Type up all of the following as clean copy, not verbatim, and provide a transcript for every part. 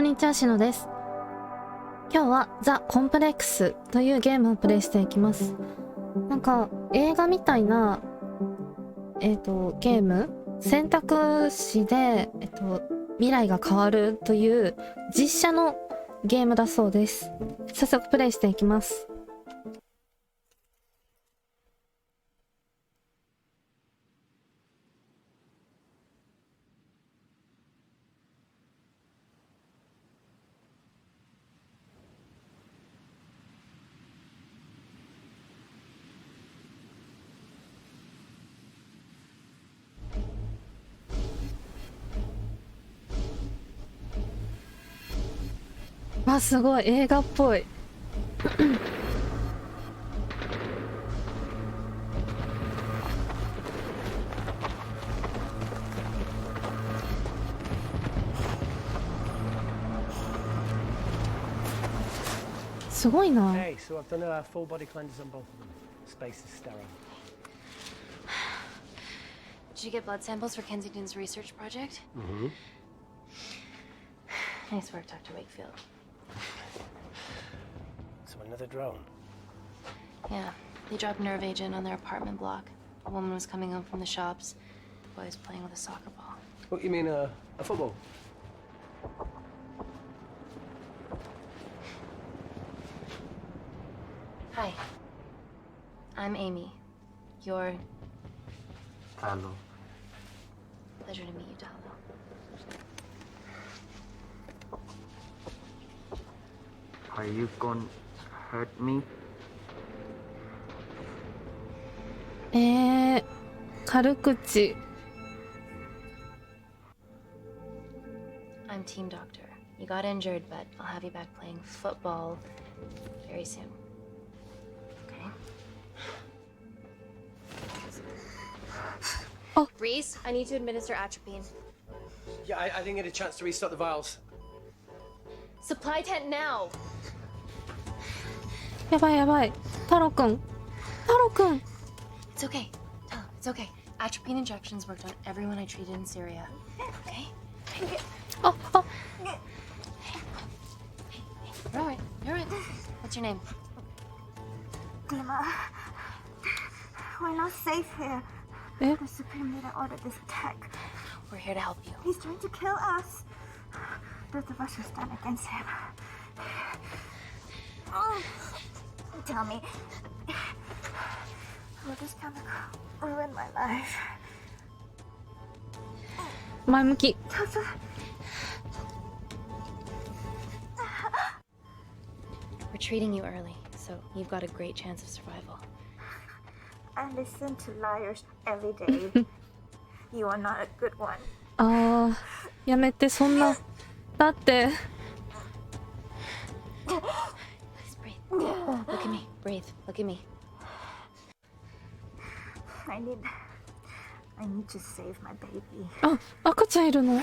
にちは、しのです。今日はザ・コンプレックスというゲームをプレイしていきます。なんか映画みたいなゲーム、選択肢で未来が変わるという実写のゲームだそうです。早速プレイしていきます。わ、すごい映画っぽい。すごいな。Hey, so I've done a full body cleanse on both of them. Space is sterile. Did you get blood samples for Kensington's research project? Mm-hmm. Nice work, Dr. Wakefield. So another drone. Yeah, they dropped nerve agent on their apartment block. A woman was coming home from the shops. The boy was playing with a soccer ball. What, you mean a football? Hi. I'm Amy. You're... Hello. Pleasure to meet you, Talo. Are you gonna hurt me? 軽口。I'm team doctor. You got injured, but I'll have you back playing football very soon. Okay? Oh. Reese, I need to administer atropine. Yeah, I didn't get a chance to restock the vials. Supply tent now! やばいやばい。太郎くん。太郎くん。It's okay. Tell him, it's okay. Atropine injections worked on everyone I treated in Syria. Okay? あ、あ、 You're alright. You're alright. What's your name? Dima, we're not safe here. Eh? The Supreme Leader ordered this attack. We're here to help you. He's trying to kill us. Both of us will stand against him. Oh, tell me, will this chemical ruin my life? 前向き。 We're treating you early, so you've got a great chance of survival. I listen to liars every day. You are not a good one. ああ、やめて、そんな。だって。 Please breathe. Look at me. Breathe. Look at me. I need to save my baby. あ、赤ちゃんいるの。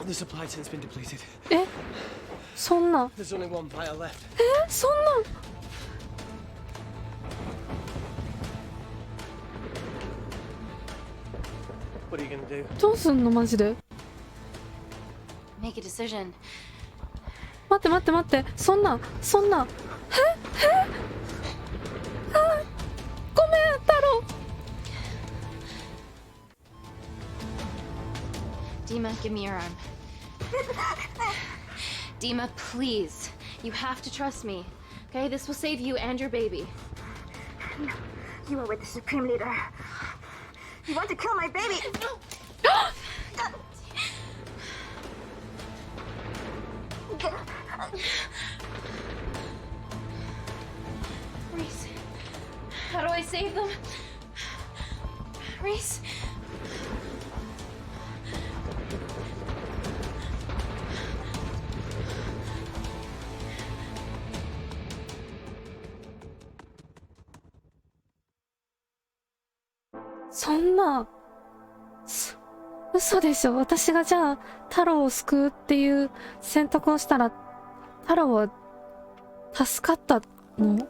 The supply tent's been depleted. え、そんな。 There's only one vial left. そんな。 What are you gonna do? どうすんのマジで。 Make a decision. 待って待って待って。そんな。そんな。あ、ごめん、太郎。 Dima, give me your arm. Dima, please. You have to trust me. Okay? This will save you and your baby. No, you are with the Supreme Leader. You want to kill my baby? Reese, how do I save them? Reese?「そんな。嘘でしょ。私がじゃあ太郎を救うっていう選択をしたら太郎は助かったの？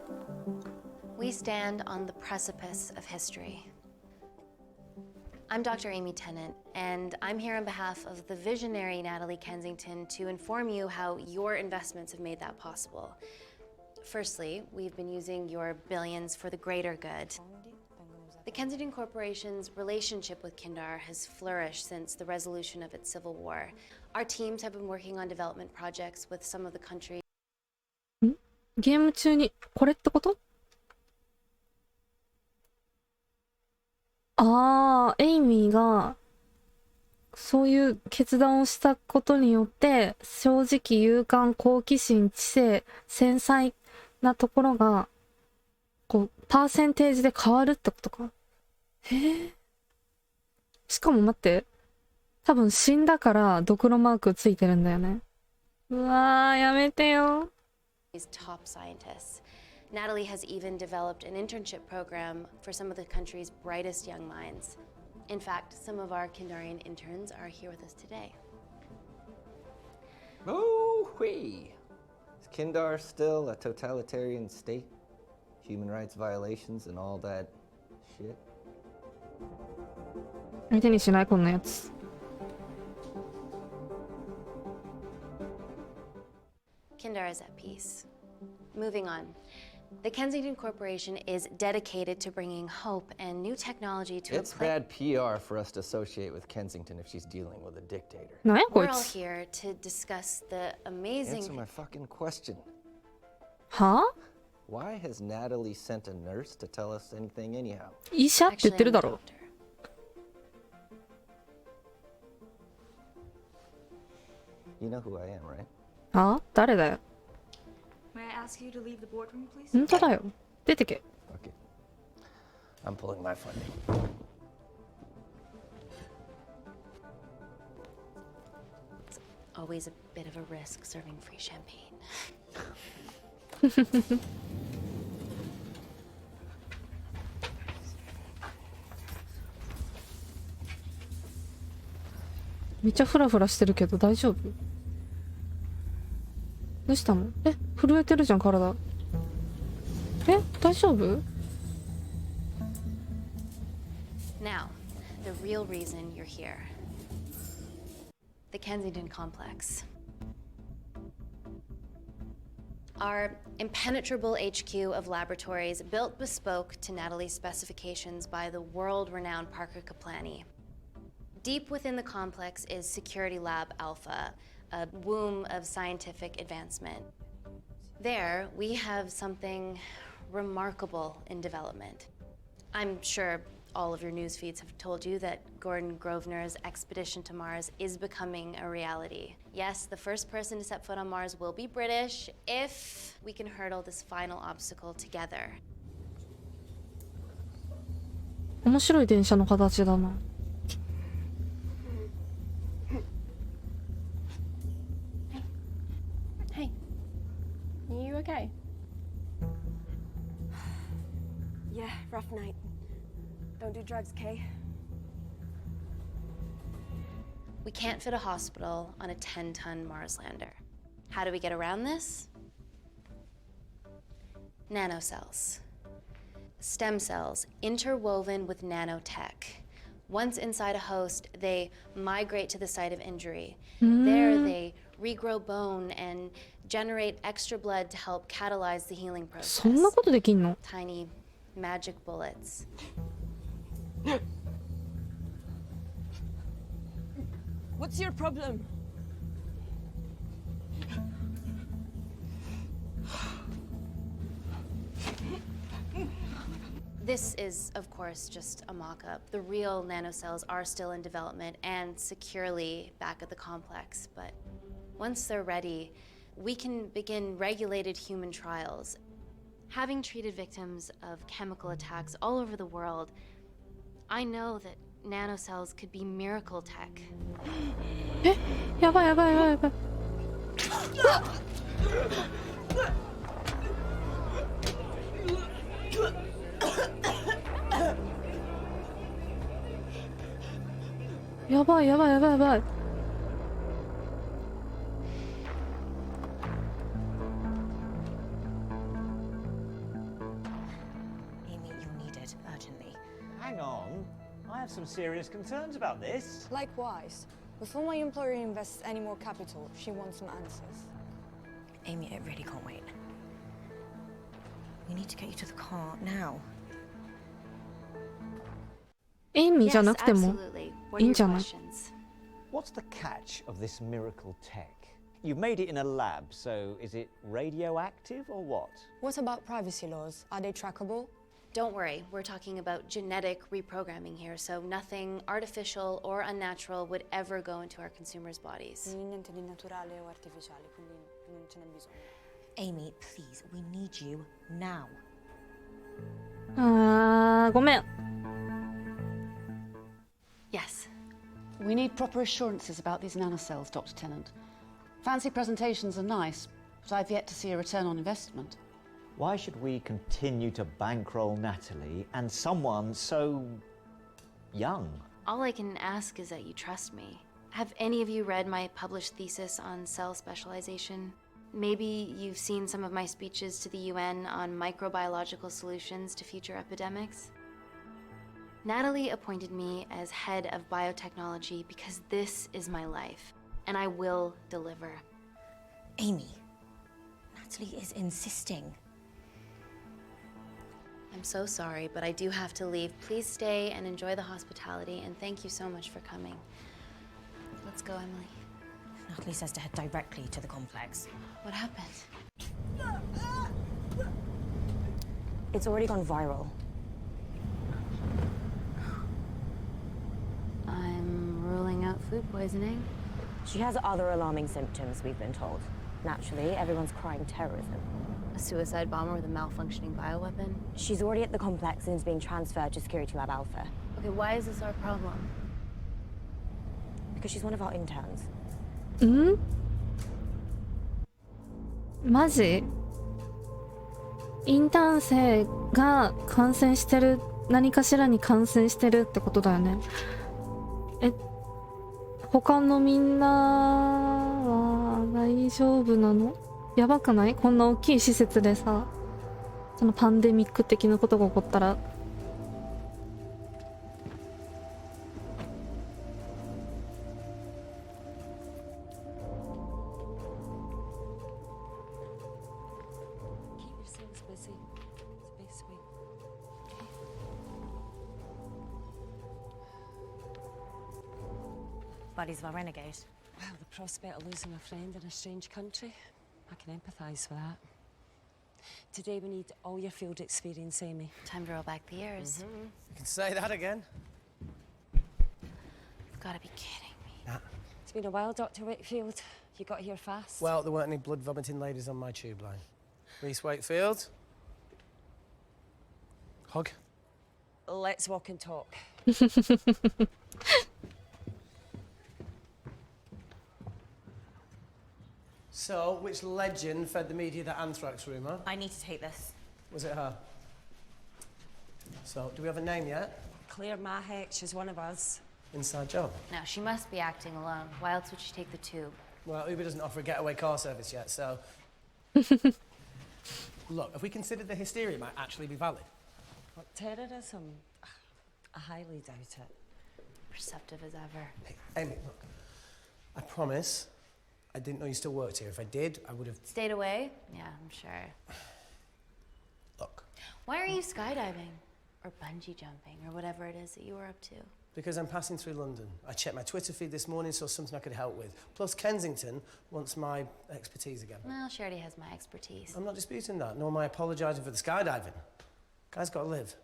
We stand on the precipice of history. I'm Dr. Amy Tennant, and I'm here on behalf of the visionary Natalie Kensington to inform you how your investments have made that possible. Firstly, we've been using your billions for the greater good. The Kensington Corporation's relationship with Kindar has flourished since the resolution of its civil war. Our teams have been working on development projects with some of the countries. ゲーム中にこれってこと？ああ、エイミーがそういう決断をしたことによって正直勇敢好奇心知性繊細なところがこうパーセンテージで変わるってことか。へえ。しかも待って、多分死んだからドクロマークついてるんだよね。うわー、やめてよ。Top scientists. Natalie has even developed an internship program for some of the country's brightest young minds. In fact, some of our Kindarian interns are here with us today. Oh, wee. Is Kindar still a totalitarian state? Human rights violations and all that shit? 相手にしないこんなやつ。Kindar is at peace. Moving on. The Kensington Corporation is dedicated to bringing hope and new technology to It's bad PR for us to associate with Kensington if she's dealing with a dictator. なんやこ We're い all つ。 here to discuss the amazing. Answer my fucking question. はあ？ Why has Natalie sent a nurse to tell us anything anyhow? 医者って言 Actually, ってる I'm だ a ろ。 doctor. You know who I am, right? はあ？誰だよ。 May I ask you to leave the boardroom, please? 本当だよ。出てけ。 Okay. I'm pulling my funding. Always a bit of a risk serving free champagne. めっちゃフラフラしてるけど大丈夫？どうしたの？え、震えてるじゃん体。え、大丈夫？ Now, the real reason you're here. The Kensington Complex. Our impenetrable HQ of laboratories built bespoke to Natalie's specifications by the world-renowned Parker Kaplani. Deep within the complex is Security Lab Alpha, a womb of scientific advancement. There, we have something remarkable in development. I'm sure all of your news feeds have told you that Gordon Grosvenor's expedition to Mars is becoming a reality. Yes, the first person to set foot on Mars will be British if we can hurdle this final obstacle together. 面白い電車の形だな。 Hey, are you okay? Yeah, rough night. Don't do drugs, Kay. We can't fit a hospital on a 10-ton Mars lander. How do we get around this? Nanocells. Stem cells interwoven with nanotech. Once inside a host, they migrate to the site of injury. There, they regrow bone and generate extra blood to help catalyze the healing そん process. なことできんの？ Tiny magic bullets. What's your problem? This is, of course, just a mock-up. The real nanocells are still in development and securely back at the complex, but once they're ready, we can begin regulated human trials. Having treated victims of chemical attacks all over the world, I know that nanocells could be miracle tech. え、やばいやばいやばいやばい。やばいやばいやばいやばい。 Nanocells serious concerns about this. Likewise. Before my employer invests any more capital, she wants some answers. Amy, I really can't wait. We need to get you to the car now. エイミーじゃ Yes, なくても absolutely. What い are いん your じゃない？ questions? What's the catch of this miracle tech? You've made it in a lab, so is it radioactive or what? What about privacy laws? Are they trackable? Don't worry, we're talking about genetic reprogramming here, so nothing artificial or unnatural would ever go into our consumers' bodies. Niente di naturale o artificiale, quindi non ce n'è bisogno. Amy, please, we need you now. あー、ごめん。 Yes. We need proper assurances about these nanocells, Dr. Tennant. Fancy presentations are nice, but I've yet to see a return on investment. Why should we continue to bankroll Natalie and someone so young? All I can ask is that you trust me. Have any of you read my published thesis on cell specialization? Maybe you've seen some of my speeches to the UN on microbiological solutions to future epidemics? Natalie appointed me as head of biotechnology because this is my life, and I will deliver. Amy, Natalie is insisting. I'm so sorry, but I do have to leave. Please stay and enjoy the hospitality, and thank you so much for coming. Let's go, Emily. Natalie says to head directly to the complex. What happened? It's already gone viral. I'm ruling out food poisoning. She has other alarming symptoms, we've been told. Naturally, everyone's crying terrorism. A suicide bomber with a malfunctioning bioweapon? She's already at the complex and is being transferred to Security Lab Alpha. Okay, why is this our problem? Because she's one of our interns. ん？マジ？インターン生が感染してる、何かしらに感染してるってことだよね。他のみんなは大丈夫なの？やばくない？こんな大きい施設でさ、そのパンデミック的なことが起こったら。Buddies of our renegade. Well, the prospect of losing a friend in a strange country, I can empathise with that. Today we need all your field experience, Amy. Time to roll back the years. You can say that again. You've got to be kidding me. It's been a while, Dr. Wakefield. You got here fast. Well, there weren't any blood-vomiting ladies on my tube line. Reese Wakefield. Hug. Let's walk and talk. So, which legend fed the media that anthrax rumour? I need to take this. Was it her? So, do we have a name yet? Claire Mahek, she's one of us. Inside job. No, she must be acting alone. Why else would she take the tube? Well, Uber doesn't offer a getaway car service yet, so... Look, if we consider the hysteria might actually be valid. What, terrorism? I highly doubt it. Perceptive as ever. Hey, Amy, look. I promise I didn't know you still worked here. If I did, I would have... Stayed away? Yeah, I'm sure. Look. Why are you skydiving? Or bungee jumping, or whatever it is that you were up to? Because I'm passing through London. I checked my Twitter feed this morning, saw something I could help with. Plus, Kensington wants my expertise again. Well, she already has my expertise. I'm not disputing that, nor am I apologising for the skydiving. Guy's got to live.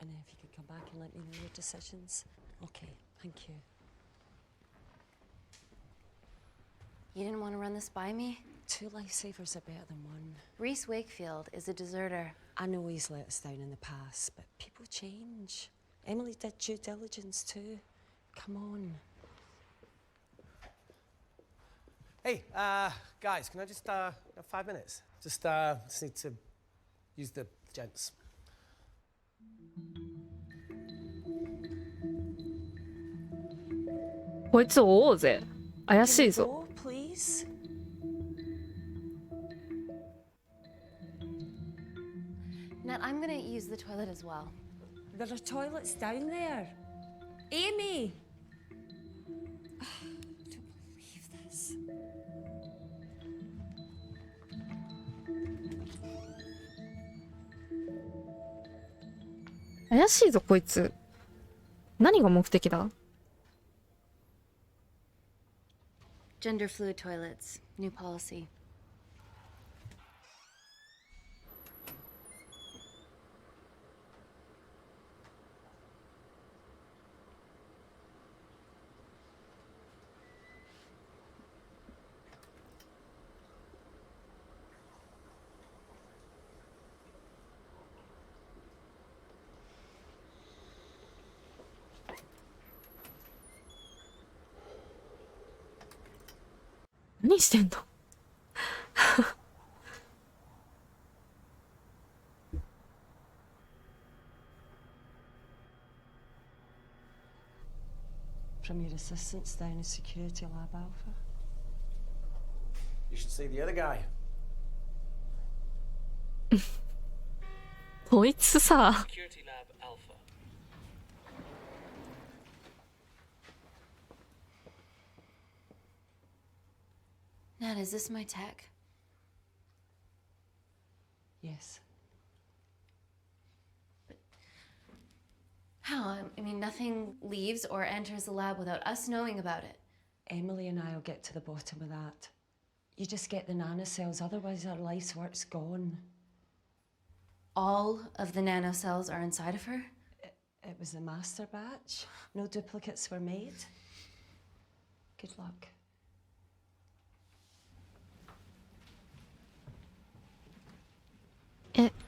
And if you could come back and let me know your decisions. Okay, thank you. You didn't want to run this by me? 2 lifesavers are better than 1. Reese Wakefield is a deserter. I know he's let us down in the past, but people change. Emily did due diligence too. Come on. Hey, guys, can I just have 5 minutes? Just need to use the gents. こいつ追おうぜ。怪しいぞ。 Go, please. Matt, I'm gonna use the toilet as well. There are toilets down there. Amy! I don't believe this. 怪しいぞこいつ。何が目的だ？ Gender fluid toilets, new policy. 何してんの？ From your assistants down in Security Lab Alpha. You should see the other guy. こいつさ。 Security Lab Alpha. Nat, is this my tech? Yes. How? I mean, nothing leaves or enters the lab without us knowing about it. Emily and I will get to the bottom of that. You just get the nanocells, otherwise our life's work's gone. All of the nanocells are inside of her? It was the master batch. No duplicates were made. Good luck.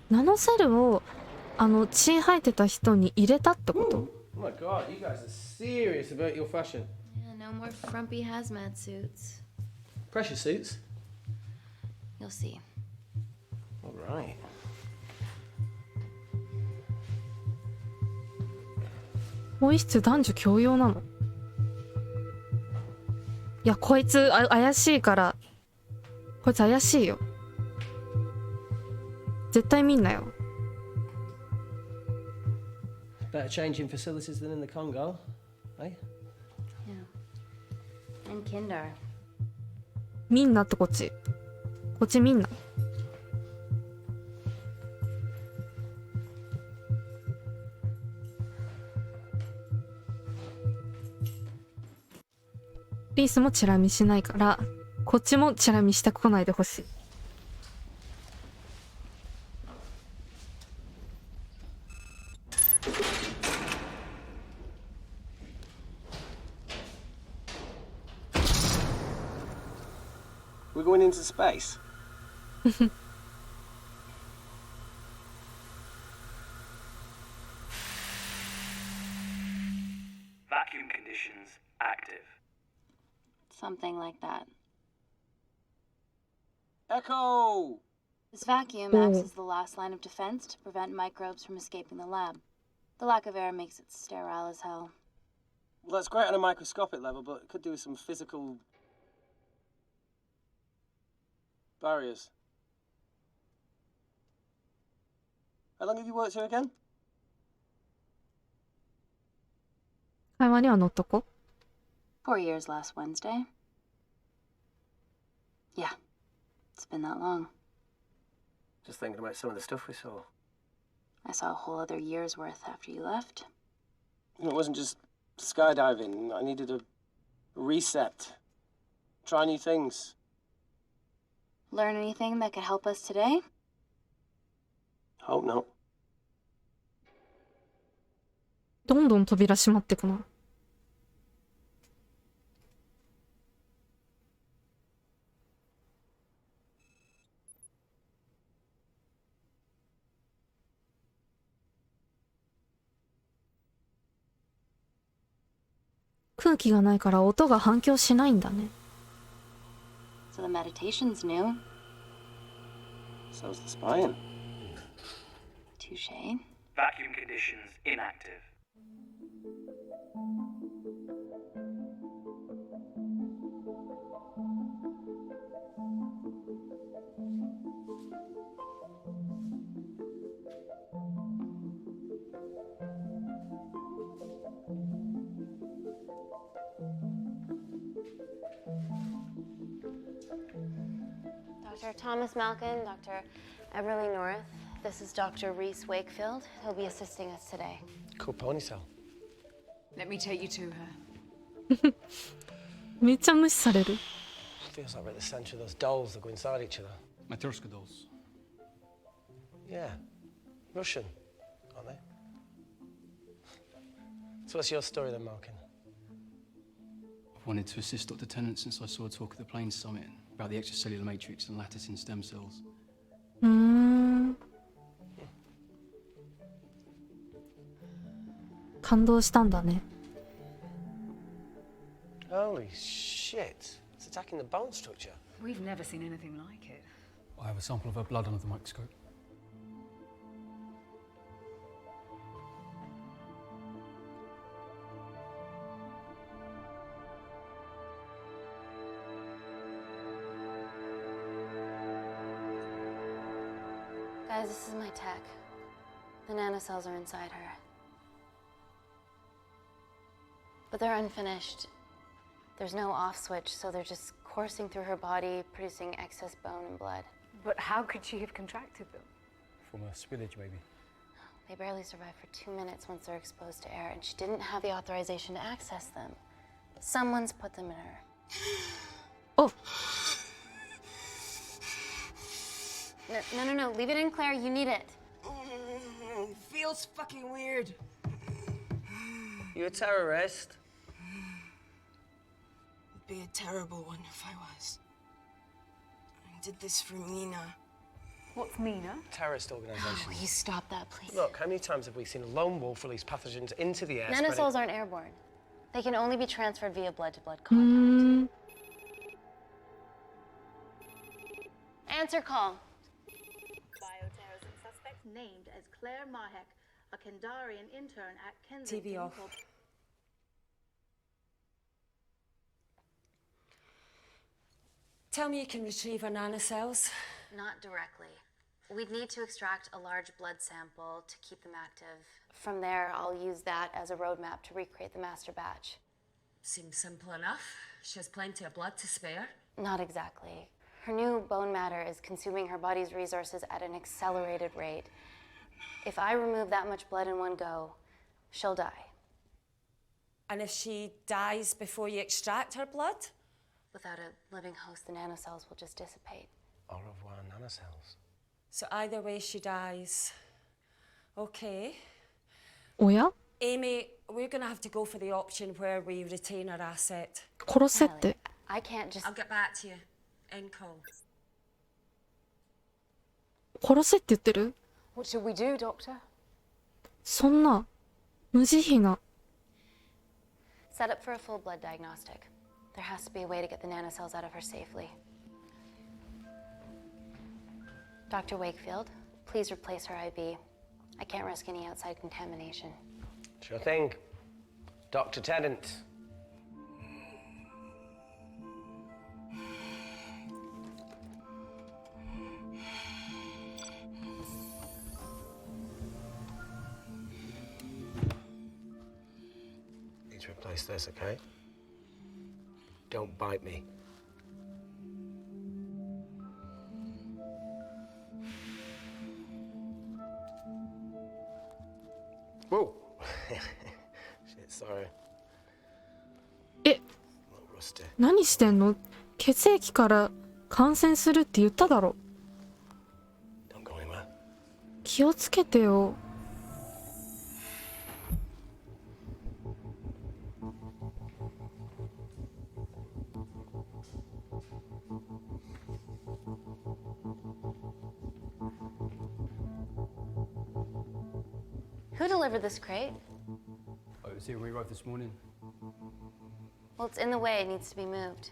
ナノセルを血生えてた人に入れたってこと？ Oh my god, you guys are serious about your fashion. Yeah, no more frumpy hazmat suits. Pressure suits? You'll see. Alright. 更衣室男女共用なの？いやこいつ怪しいから、こいつ怪しいよ。絶対見んなよ。 Better changing facilities than in the Congo, eh? Yeah. And Kindar. 見んなってこっち。こっち見んな。リースもチラ見しないから、こっちもチラ見してこないでほしい。 We're going into space. Vacuum conditions active. Something like that. Echo! This vacuum acts as the last line of defense to prevent microbes from escaping the lab. The lack of air makes it sterile as hell. Well, that's great on a microscopic level, but it could do with some physical barriers. How long have you worked here again? 会話には乗っとこ。 4 years last Wednesday. Yeah, it's been that long. Just thinking about some of the stuff we saw. I saw a whole other year's worth after you left. It wasn't just skydiving. I needed a reset. Try new things. Learn anything that could help us today? Hope not. どんどん扉閉まってくな。空気がないから音が反響しないんだね。 So the meditation's new. So's the spying. Touche. Vacuum conditions inactive. Dr. Thomas Malkin, Dr. Everly North. This is Dr. Reese Wakefield. He'll be assisting us today. Cool ponytail. Let me take you to her. めっちゃ無視される。 Feels like we're at the centre of those dolls that go inside each other. Matryoshka dolls. Yeah. Russian, aren't they? So what's your story then, Malkin? I've wanted to assist Dr. Tennant since I saw a talk at the Plains Summit about the extracellular matrix and lattice in stem cells. 感動したんだね。 Holy shit. It's attacking the bone structure. We've never seen anything like it. I have a sample of her blood under the microscope. Guys, this is my tech. The nanocells are inside her. But they're unfinished. There's no off switch, so they're just coursing through her body, producing excess bone and blood. But how could she have contracted them? From a spillage, maybe. They barely survive for 2 minutes once they're exposed to air, and she didn't have the authorization to access them. Someone's put them in her. Oh. No. Leave it in, Claire. You need it. Feels fucking weird. You a terrorist? Would be a terrible one if I was. I did this for Mina. What's Mina? Terrorist organisation. Will you stop that, please? Look, how many times have we seen a lone wolf release pathogens into the air? Nanocells aren't airborne. They can only be transferred via blood-to-blood contact. Answer call. Bioterrorism suspect named as Claire Mahek, a Kandarian intern at Kensington. TV off. Tell me you can retrieve her nanocells. Not directly. We'd need to extract a large blood sample to keep them active. From there, I'll use that as a roadmap to recreate the master batch. Seems simple enough. She has plenty of blood to spare. Not exactly. Her new bone matter is consuming her body's resources at an accelerated rate. If I remove that much blood in one go, she'll die. And if she dies before you extract her blood? Without a living host, the nanocells will just dissipate. Au revoir, nanocells. So either way, she dies. Okay. おや Amy, we're going to have to go for the option where we retain our asset. 殺せって。 I can't just... I'll get back to you. End call. 殺せって言ってる What should we do, Doctor? そんな無慈悲な。 Set up for a full blood diagnostic. There has to be a way to get the nanocells out of her safely. Dr. Wakefield, please replace her IV. I can't risk any outside contamination. Sure thing. Dr. Tennant. Need to replace this, okay? Don't bite me. Whoa! Shit, sorry. え、何してんの？血液から感染するって言っただろ。気をつけてよ。Who delivered this crate? Oh, it was here when we arrived this morning. Well, it's in the way. It needs to be moved.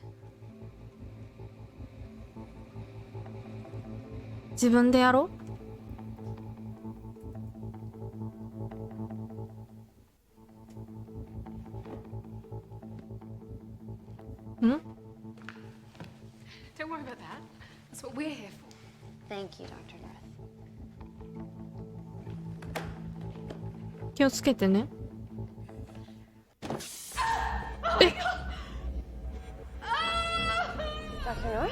自分でやろう。ん？ Don't worry about that. That's what we're here for. Thank you, Dr. North. 気をつけてね。え。Dr. North?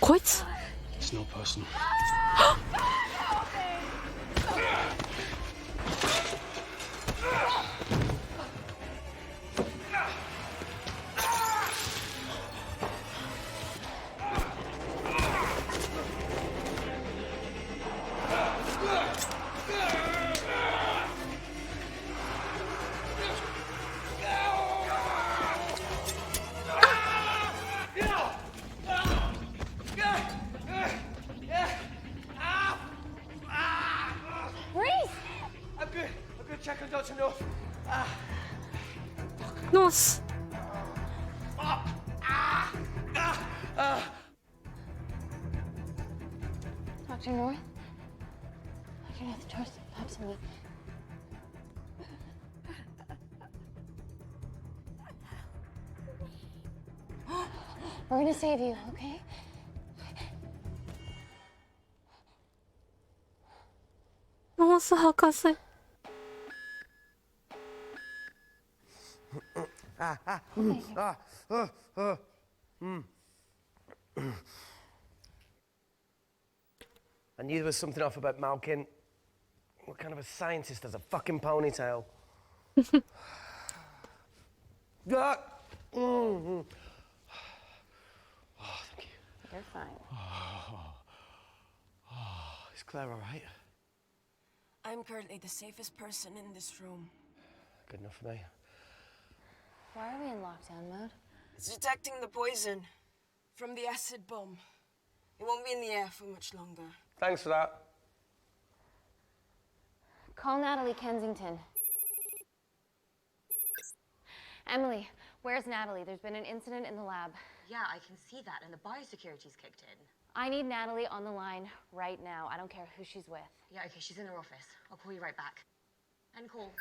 こいつ It's not personal. Check on Dr. North. ノース Dr. North? Dr. North, talk to me. We're gonna save you, okay? ノース博士 I knew there was something off about Malkin. What kind of a scientist has a fucking ponytail? Ah! Oh, thank you. You're fine. Is Claire all right? I'm currently the safest person in this room. Good enough for me. Why are we in lockdown mode? It's detecting the poison from the acid bomb. It won't be in the air for much longer. Thanks for that. Call Natalie Kensington. Emily, where's Natalie? There's been an incident in the lab. Yeah, I can see that, and the biosecurity's kicked in. I need Natalie on the line right now. I don't care who she's with. Yeah, okay, she's in her office. I'll call you right back. End call. Okay.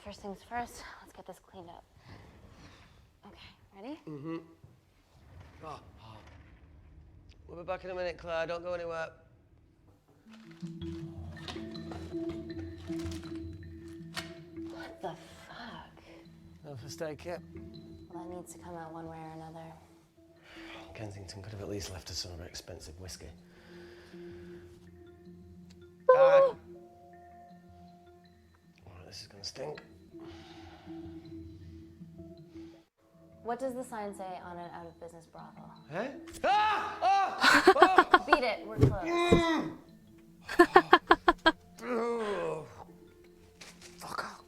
First things first, let's get this cleaned up. Okay, ready? Mm-hmm. Oh. We'll be back in a minute, Claire. Don't go anywhere. What the fuck? No first aid kit. Well, that needs to come out one way or another. Kensington could have at least left us some of her expensive whiskey. Oh, this is gonna stink. What does the sign say on an out-of-business brothel? Eh? Ah! Oh! Beat it, we're closed. Oh. Fuck off.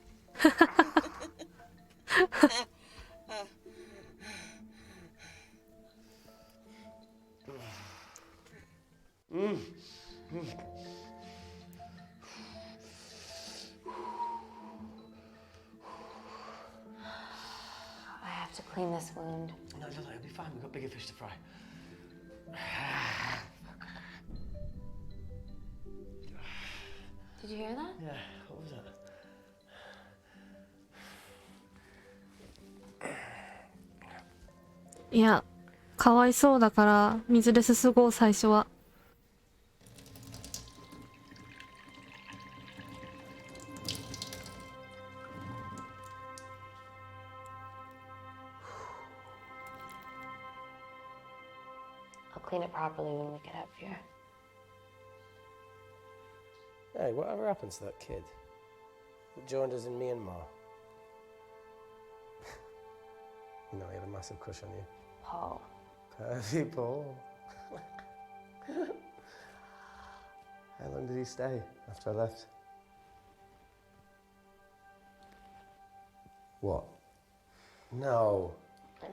I have to clean this wound. No, it'll be fine. We've got bigger fish to fry. Did you hear that? Yeah, what was that?いや、かわいそうだから水ですすごう最初は。I'll clean it properly when we get up here. Hey, whatever happened to that kid that joined us in Myanmar? You know, he had a massive crush on you. Paul. Pervy Paul. How long did he stay after I left? What? No.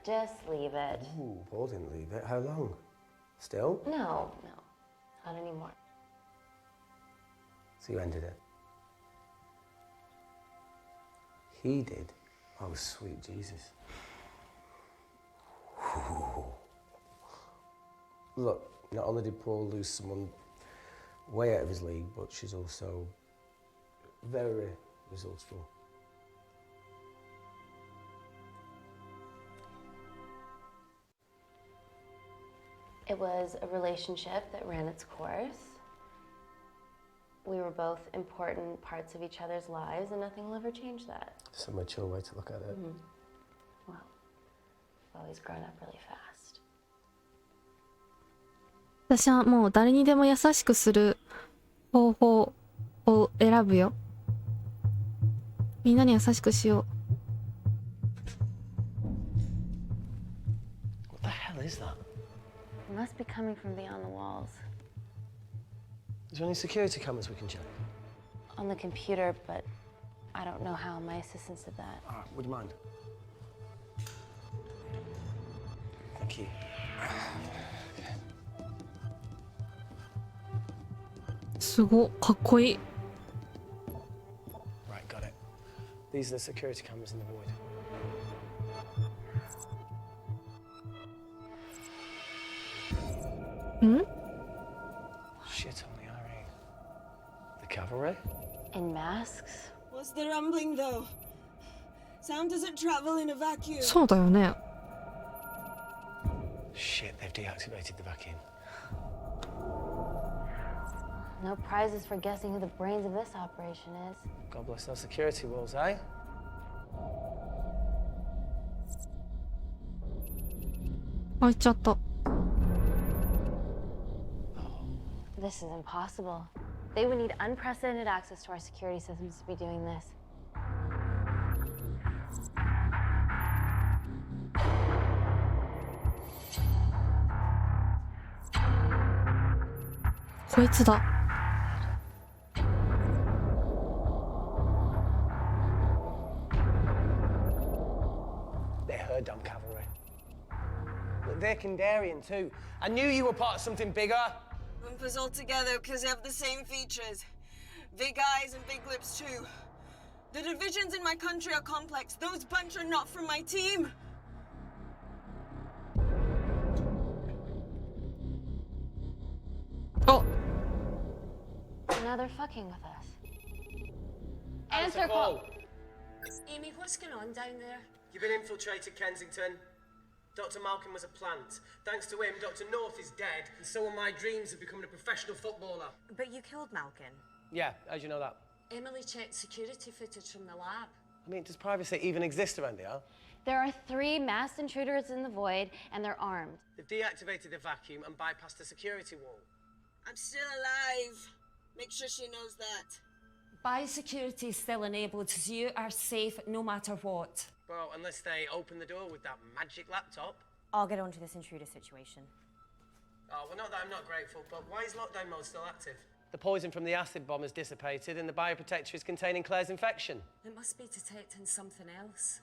Just leave it. Ooh, Paul didn't leave it. How long? Still? No, not anymore. So you ended it? He did? Oh, sweet Jesus. Look, not only did Paul lose someone way out of his league, but she's also very resourceful. It was a relationship that ran its course. We were both important parts of each other's lives, and nothing will ever change that. It's a mature way to look at it. Well, I've always grown up really fast. 私はもう誰にでも優しくする方法を選ぶよ。みんなに優しくしよう。What the hell is that? It must be coming from beyond the walls. Is there any security cameras we can check? On the computer, but I don't know how. My assistants did that. All right, would you mind? Thank you. Okay. すごっ、かっこいい。Right, got it. These are the security cameras in the void. Shit on the RE. The cavalry? In masks? What's the rumbling, though? Sound doesn't travel in a vacuum. そうだよね。Shit, they've deactivated the vacuum. No prizes for guessing who the brains of this operation is. God bless those security walls, eh? 開いちゃった。This is impossible. They would need unprecedented access to our security systems to be doing this. こいつだ。They're her dumb cavalry. Look, they're Kandarian too. I knew you were part of something bigger. Lumpers all together because they have the same features. Big eyes and big lips too. The divisions in my country are complex. Those bunch are not from my team. Oh. Now they're fucking with us. Answer call. Amy, what's going on down there? You've been infiltrated, Kensington. Dr. Malcolm was a plant. Thanks to him, Dr. North is dead, and so are my dreams of becoming a professional footballer. But you killed Malkin. Yeah, how'd you know that? Emily checked security footage from the lab. I mean, does privacy even exist around here? There are 3 masked intruders in the void, and they're armed. They've deactivated the vacuum and bypassed the security wall. I'm still alive. Make sure she knows that. Biosecurity is still enabled, so you are safe no matter what. Well, unless they open the door with that magic laptop. I'll get onto this intruder situation. Oh, well, not that I'm not grateful, but why is lockdown mode still active? The poison from the acid bomb has dissipated and the bioprotector is containing Claire's infection. It must be detecting something else.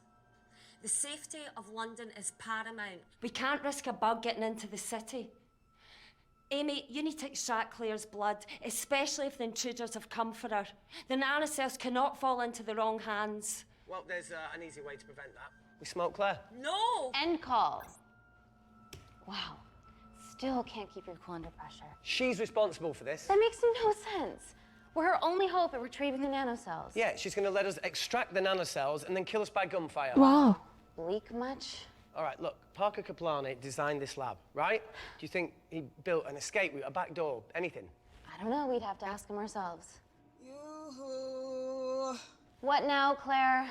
The safety of London is paramount. We can't risk a bug getting into the city. Amy, you need to extract Claire's blood, especially if the intruders have come for her. The nanocells cannot fall into the wrong hands. Well, there's an easy way to prevent that. We smoke Claire. No! End call. Wow. Still can't keep your cool under pressure. She's responsible for this. That makes no sense. We're her only hope at retrieving the nanocells. Yeah, she's going to let us extract the nanocells and then kill us by gunfire. Wow. Bleak much? All right, look, Parker Kaplani designed this lab, right? Do you think he built an escape route, a back door, anything? I don't know. We'd have to ask him ourselves. Yoo-hoo. What now, Claire?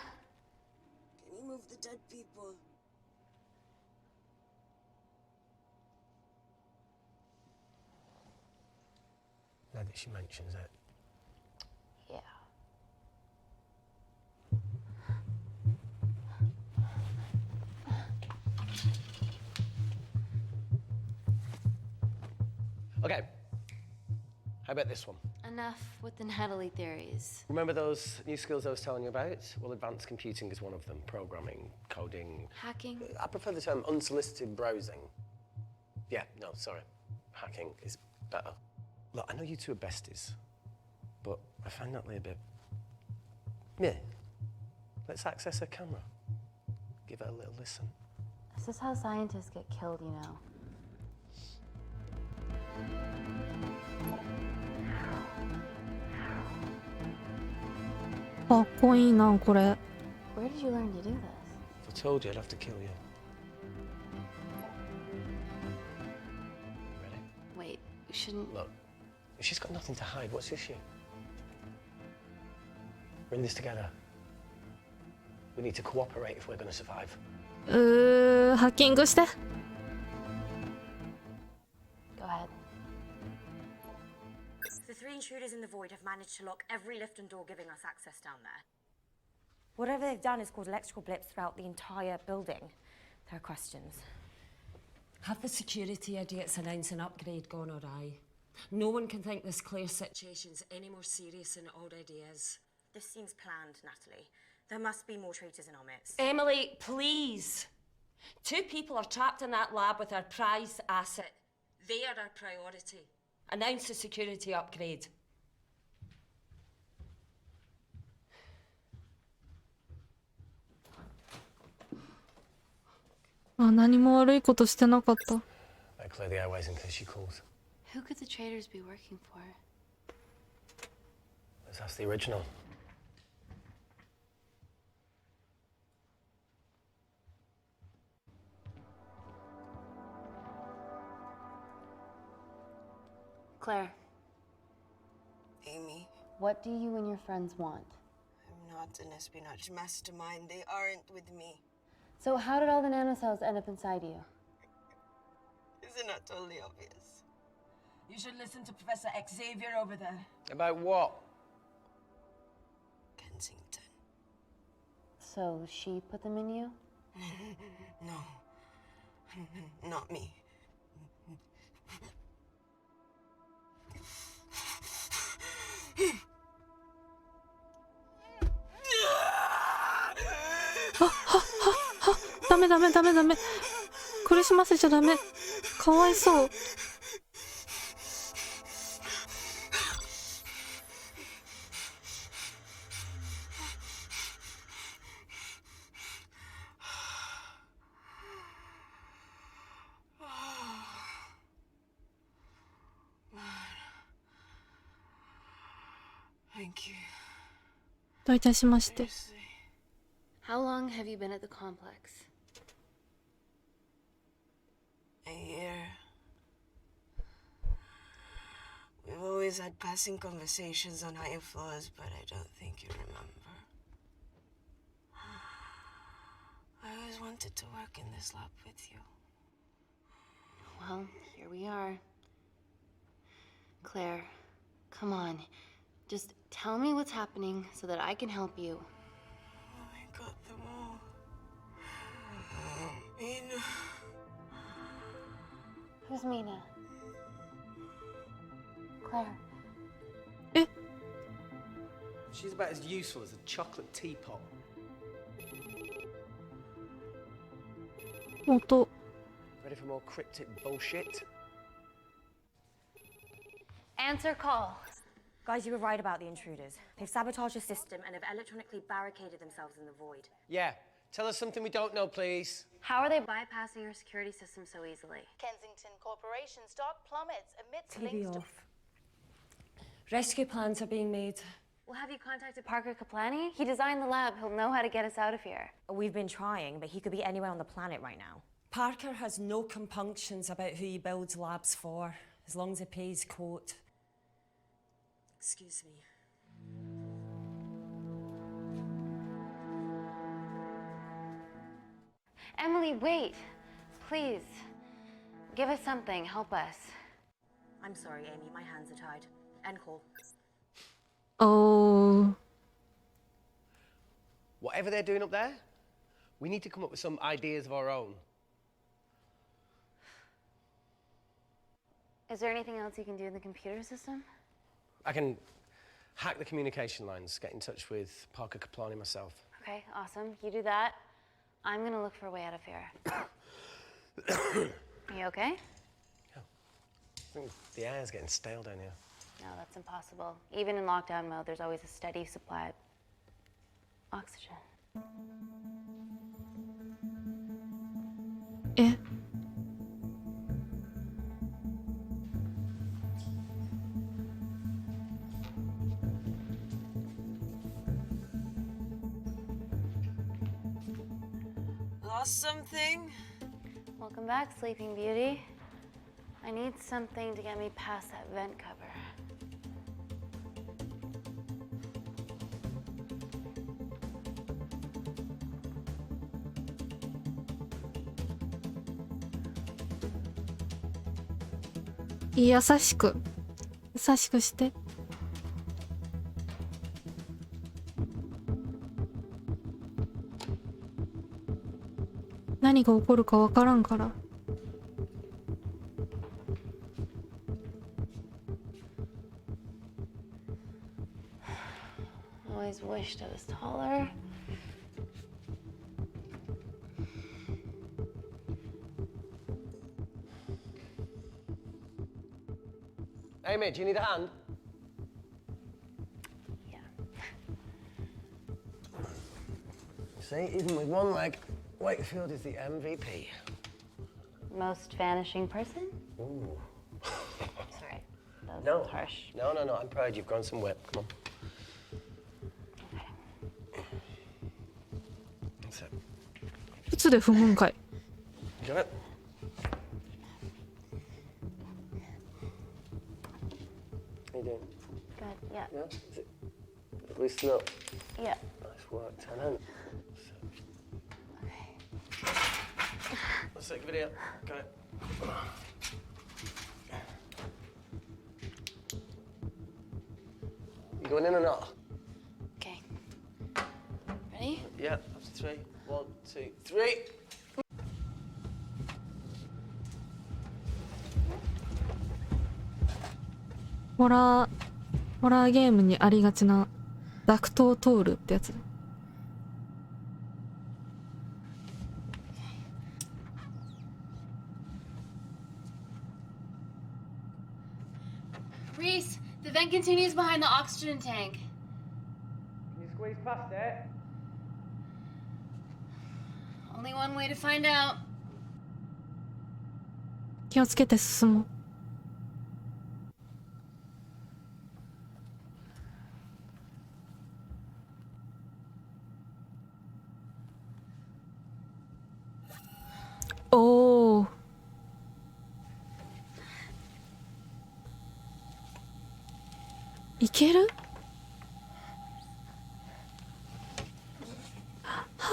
Can you move the dead people? Now that she mentions it. Yeah. Okay. How about this one? Enough with the Natalie theories. Remember those new skills I was telling you about? Well, advanced computing is one of them. Programming, coding. Hacking? I prefer the term unsolicited browsing. Yeah, no, sorry. Hacking is better. Look, I know you two are besties, but I find Natalie a bit... Yeah. Let's access her camera. Give her a little listen. This is how scientists get killed, you know.かっこいいな、これ。 Where did you learn to do this? If I told you, I'd have to kill you. Ready? Wait, we shouldn't... Look, she's got nothing to hide. What's the issue? We're in this together. We need to cooperate if we're going to survive. ハッキングして。Go ahead. The three intruders in the void have managed to lock every lift and door giving us access down there. Whatever they've done is cause electrical blips throughout the entire building. There are questions. Have the security idiots announce an upgrade gone awry? No one can think this Claire situation's any more serious than it already is. This seems planned, Natalie. There must be more traitors in our midst. Emily, please. 2 people are trapped in that lab with our prized asset. They are our priority. Announce the security upgrade. 何も悪いことしてなかった。I clear the airways in case she calls. Who could the traitors be working for? Let's ask the original. Claire, Amy, what do you and your friends want? I'm not an espionage mastermind. They aren't with me. So how did all the nanocells end up inside you? Isn't that totally obvious? You should listen to Professor Xavier over there. About what? Kensington. So she put them in you? No. Not me.ダメ。苦しませちゃダメ。かわいそう。Thank you. どういたしまして。How long have you been at the complex? A year. We've always had passing conversations on higher floors, but I don't think you remember. I always wanted to work in this lab with you. Well, here we are. Claire, come on. Just tell me what's happening so that I can help you. I got them all. Mina. Who's Mina? Claire. She's about as useful as a chocolate teapot. 音。 Ready for more cryptic bullshit? Answer call. Guys, you were right about the intruders. They've sabotaged the system and have electronically barricaded themselves in the void. Yeah. Tell us something we don't know, please. How are they bypassing our security system so easily? Kensington Corporation's stock plummets amidst TV links to... off. Rescue plans are being made. Well, have you contacted Parker Kaplani? He designed the lab. He'll know how to get us out of here. We've been trying, but he could be anywhere on the planet right now. Parker has no compunctions about who he builds labs for, as long as he pays quote. Excuse me. Emily, wait. Please. Give us something. Help us. I'm sorry, Amy. My hands are tied. End call. Oh. Whatever they're doing up there, we need to come up with some ideas of our own. Is there anything else you can do in the computer system? I can hack the communication lines, get in touch with Parker Kaplani myself. Okay, awesome. You do that. I'm gonna look for a way out of here. You okay? Yeah. I think the air's getting stale down here. No, that's impossible. Even in lockdown mode, there's always a steady supply of oxygen. Lost something? Welcome back, Sleeping Beauty. I need something to get me past that vent cover. 優しくして。何が起こるかわからんから。Always wished I was taller. Amy, do you need a hand? Yeah. See, even with one leg, Wakefield is the MVP. Most vanishing person? Ooh. Sorry, that was No. harsh. No, I'm proud you've grown some whip. Come on. That's it. いつで踏むんかい。 Do it. How you doing? Good, yeah. Yeah? Is it? Loosen up. Yeah. Nice work, Tenant. Let's take a video. Got it. You going in or not? Okay. Ready? Yeah, after 3. 1, 2, 3.ホラーゲームにありがちなダクトを通るってやつ。Reese, the vent continues behind the oxygen tank. Can you squeeze past it? Only one way to find out. 気をつけて進もう。おー。いける？はあ。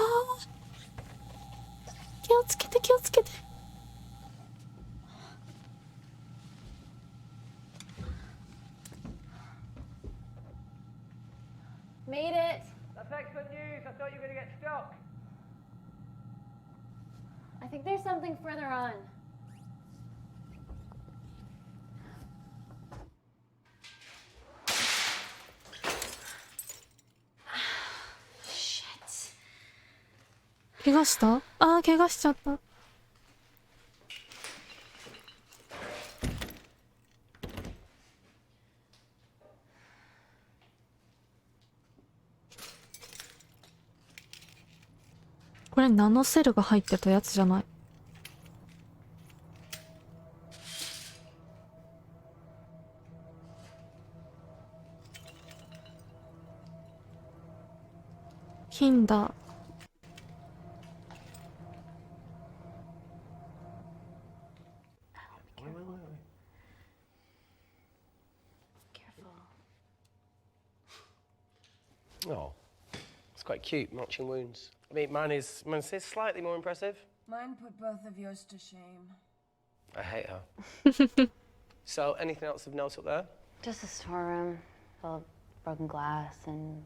気をつけて気をつけて。Made it. That's excellent news. I thought you were going to get stuck. I think there's something further on. Shit. 怪我した？あー、怪我しちゃった。これナノセルが入ってたやつじゃない。金だ。Oh, it's quite cute, matching wounds. I mean, mine's slightly more impressive. Mine put both of yours to shame. I hate her. So, anything else of note up there? Just a storeroom full of broken glass and...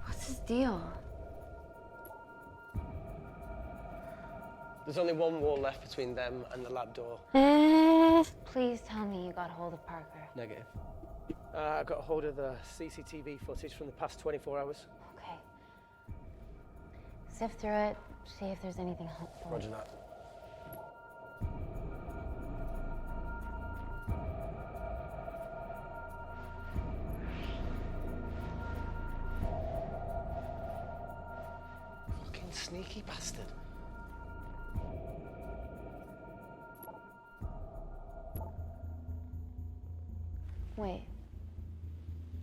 What's his deal? There's only one wall left between them and the lab door. Please tell me you got hold of Parker. Negative. I got hold of the CCTV footage from the past 24 hours. Okay. Sift through it, see if there's anything helpful. Roger that. Fucking sneaky bastard. Wait.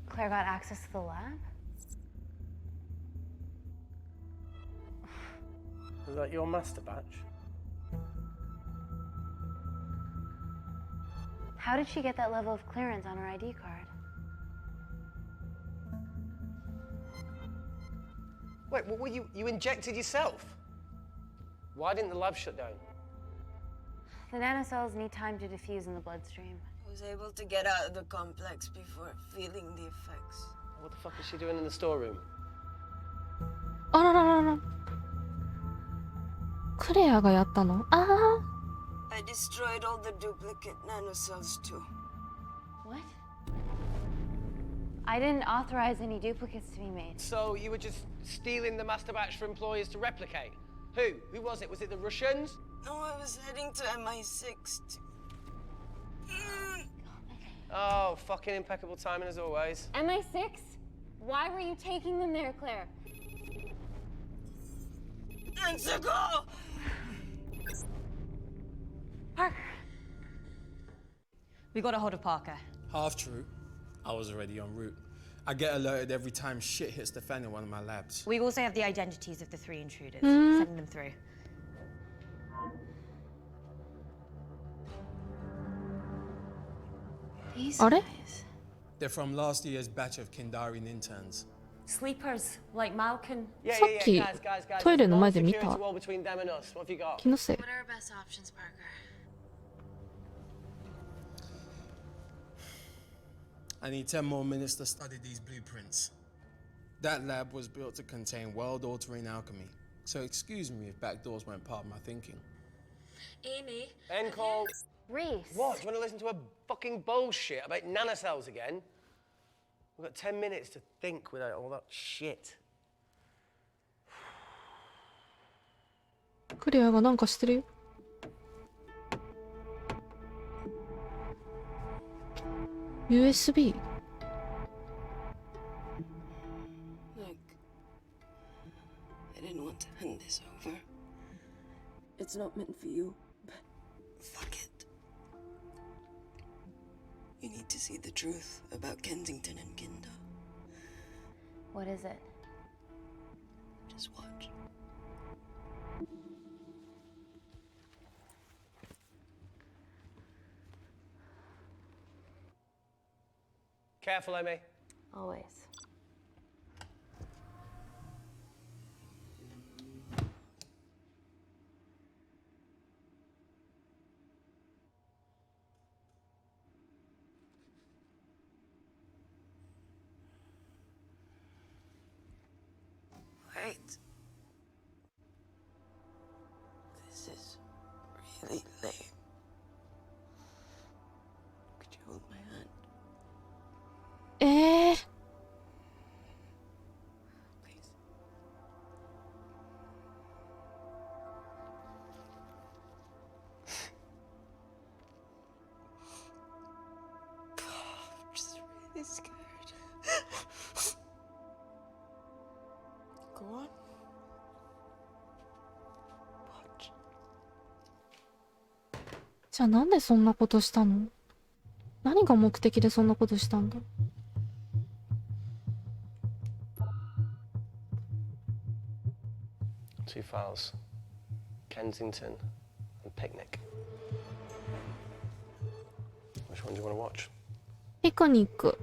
Claire got access to the lab? Is that your master batch? How did she get that level of clearance on her ID card? Wait, what were you injected yourself? Why didn't the lab shut down? The nanocells need time to diffuse in the bloodstream. I was able to get out of the complex before feeling the effects. What the fuck is she doing in the storeroom? あらららら。クレアがやったの？ああ。 I destroyed all the duplicate nanocells too. What? I didn't authorize any duplicates to be made. So you were just stealing the master batch for employers to replicate? Who? Who was it? Was it the Russians? No, I was heading to MI6 to... Oh, fucking impeccable timing as always. MI6? Why were you taking them there, Claire? Let's go! Parker. We got a hold of Parker. Half true. I was already en route. I get alerted every time shit hits the fan in one of my labs. We also have the identities of the 3 intruders. Send them through. These Are they? guys. They're from last year's batch of Kindarian interns. Sleepers, like Malkin. Yeah, さっき guys. トイレの前で Long 見た security wall between them and us. What have you got? 気のせい。 What are our best options, Parker? I need 10 more minutes to study these blueprints. That lab was built to contain world-altering alchemy. So excuse me if backdoors weren't part of my thinking. Amy. End call. Reese. What? Do you want to listen to a fucking bullshit about nanocells again? We've got 10 minutes to think without all that shit. クレアがなんかしてるよ。USB。 Look, I didn't want to hand this over. It's not meant for you, but fuck it. You need to see the truth about Kensington and Kinder. What is it? Just watch. Careful, Amy. Always. Wait. This is really lame. Could you hold my hand? じゃあなんでそんなことしたの？何が目的でそんなことしたんだ？ Two files. Kensington and Picnic. Which one do you want to watch? ピクニック。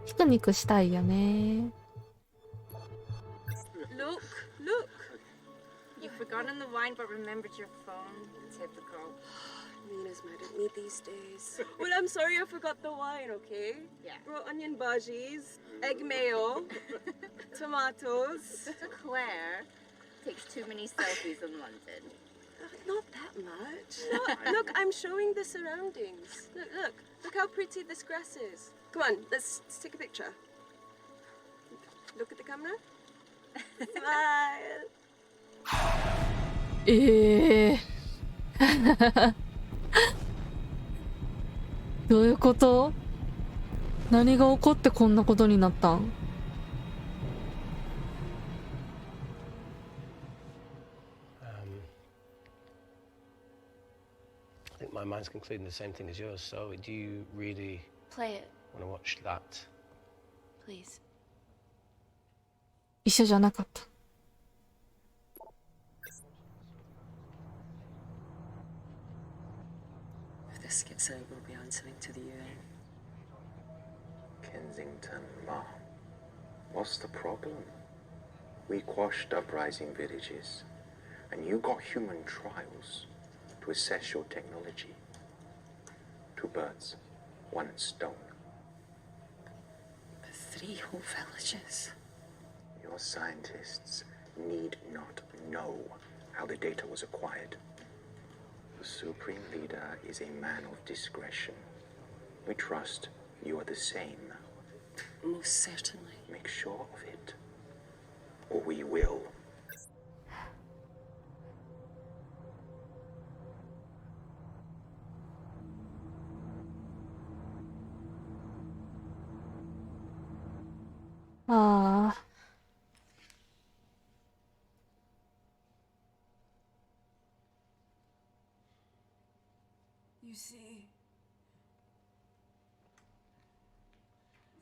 ピクニックしたいよね。 Look, look. You've forgotten the wine but remembered your phone. Typical. Mina's mad at me these days. Well, I'm sorry I forgot the wine, okay? Yeah. Raw onion bhajis, egg mayo, tomatoes. Claire takes too many selfies in London. Not that much. Look, I'm showing the surroundings. Look how pretty this grass is. Come on, let's take a picture. Look at the camera. Smile. どういうこと？何が起こってこんなことになったん？ I think my mind's concluding the same thing as yours, so do you really Play it, want to watch that? please. 一緒じゃなかった。 If this gets out, we'll be answering to the UN. Kensington, Ma. What's the problem? We quashed uprising villages, and you got human trials to assess your technology. 2 birds, 1 stone. 3 whole villages. Your scientists need not know how the data was acquired. The Supreme Leader is a man of discretion. We trust you are the same. Most certainly. Make sure of it, or we will. You see,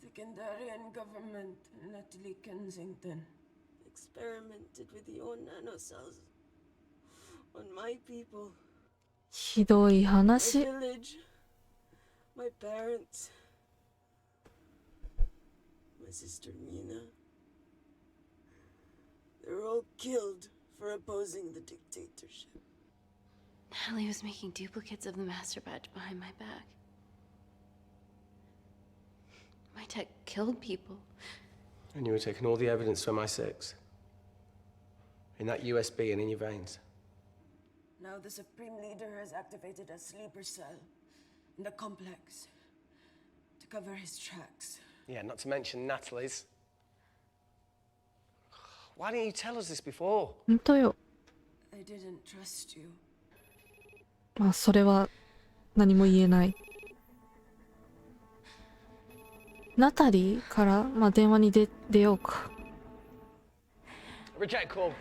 the Kandarian government and Natalie Kensington experimented with your nanocells on my people. ひどい My 話。 village, my parents, my sister Mina. They were all killed for opposing the dictatorship. Natalie was making duplicates of the master badge behind my back. My tech killed people. And you were taking all the evidence from MI6? In that USB and in your veins? Now the Supreme Leader has activated a sleeper cell in the complex to cover his tracks. Yeah, not to mention Natalie's. Why didn't you tell us this before? 本当よ。 I didn't trust you. まあそれは何も言えない。ナタリーから、まあ、電話に出ようか。Reject call.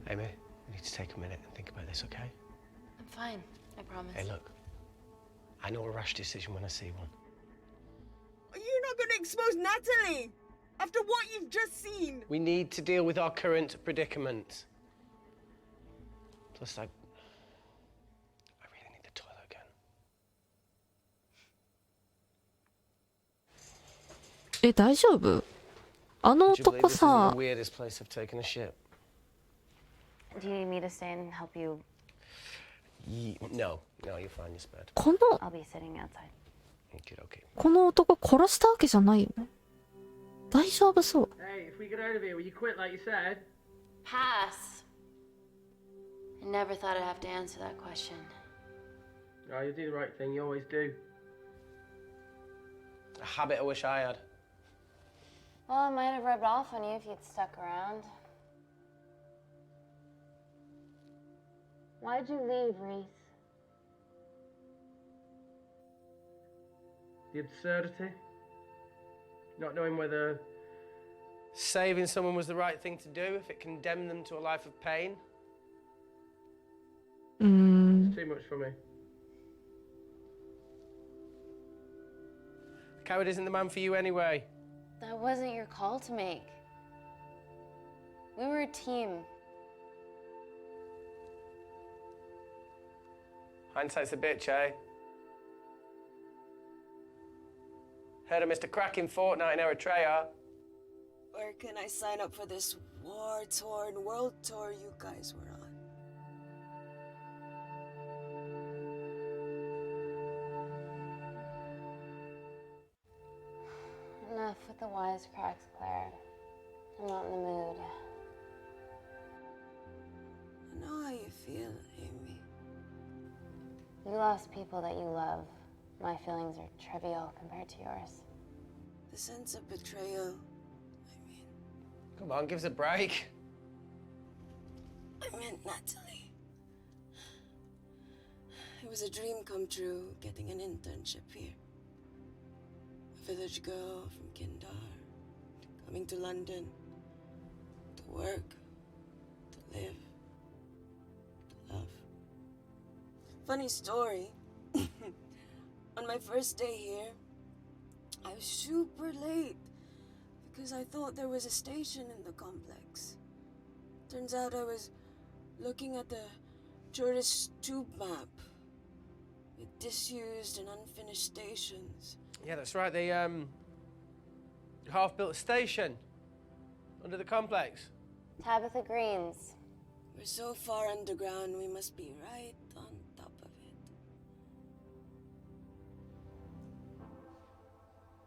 Amy, we need to take a minute and think about this, okay? I'm fine, I promise. Hey, look. I know a rash decision when I see one. Are you not going to expose Natalie after what you've just seen? We need to deal with our current predicament. Plus, I really need the toilet again. え、大丈夫？あの Would you believe 男 this is さ the、weirdest place I've taken a shit? Do you need me to stay and help you? No, you're fine, you're spared. この I'll be sitting outside. Okay, okay. この男殺したわけじゃないよね。大丈夫そう。 Hey, if we get out of here, will you quit like you said? Pass. I never thought I'd have to answer that question. Oh, you do the right thing, you always do. A habit I wish I had. Well, it might have rubbed off on you if you'd stuck around. Why'd you leave, Reese? The absurdity. Not knowing whether... Saving someone was the right thing to do if it condemned them to a life of pain. It's too much for me. A coward isn't the man for you anyway. That wasn't your call to make. We were a team. Hindsight's a bitch, eh? Heard of Mr. Cracking Fortnite in Eritrea. Where can I sign up for this war-torn world tour you guys were on? Enough with the wisecracks, Claire. I'm not in the mood. I know how you feel, Amy. You lost people that you love. My feelings are trivial compared to yours. The sense of betrayal. Come on, give us a break. I meant Natalie. It was a dream come true, getting an internship here. A village girl from Kindar, coming to London, to work, to live, to love. Funny story. On my first day here, I was super late because I thought there was a station in the complex. Turns out I was looking at the tourist tube map with disused and unfinished stations. Yeah, that's right. They half-built a station. Under the complex. Tabitha Greens. We're so far underground, we must be right on top of it.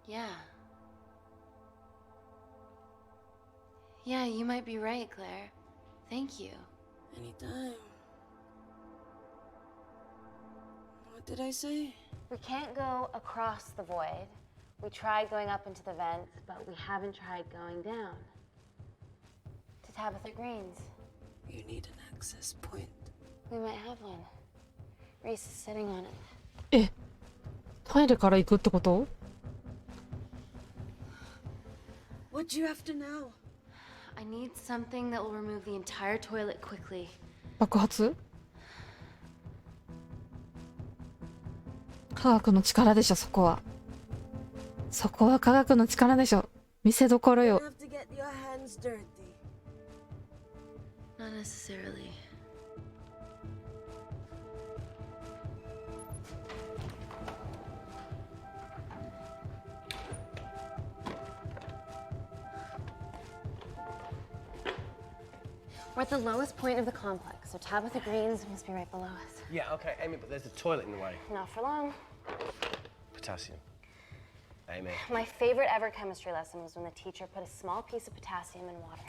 Yeah. Yeah, you might be right, Claire. Thank you. Anytime. What did I say? We can't go across the void. We tried going up into the vents, but we haven't tried going down. To Tabitha Greens. You need an access point. We might have one. Reese is sitting on it. え、トイレから行くってこと？ What do you have to know? I need something that will remove the entire toilet quickly. 爆発？科学の力でしょ、そこは。そこは科学の力でしょ。見せどころ You よ。 have to get your hands dirty. Not necessarily. We're at the lowest point of the complex, so Tabitha Greens must be right below us. Yeah, okay, Amy, but there's a toilet in the way. Not for long. Potassium. Amy. My favorite ever chemistry lesson was when the teacher put a small piece of potassium in water.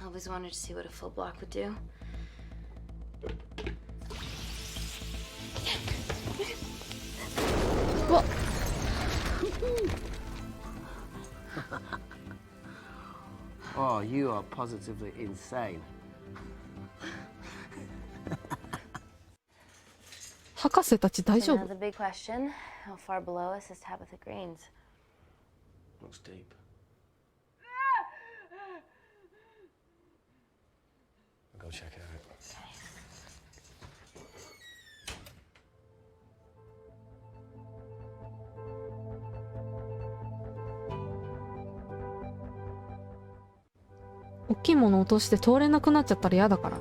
I always wanted to see what a full block would do. What? Oh, you are positively insane. 博士たち大丈 So now 夫？ the big question, how far below us is Tabitha Greens? Looks deep. I'll go check it out. ?大きいもの落として通れなくなっちゃったら嫌だから。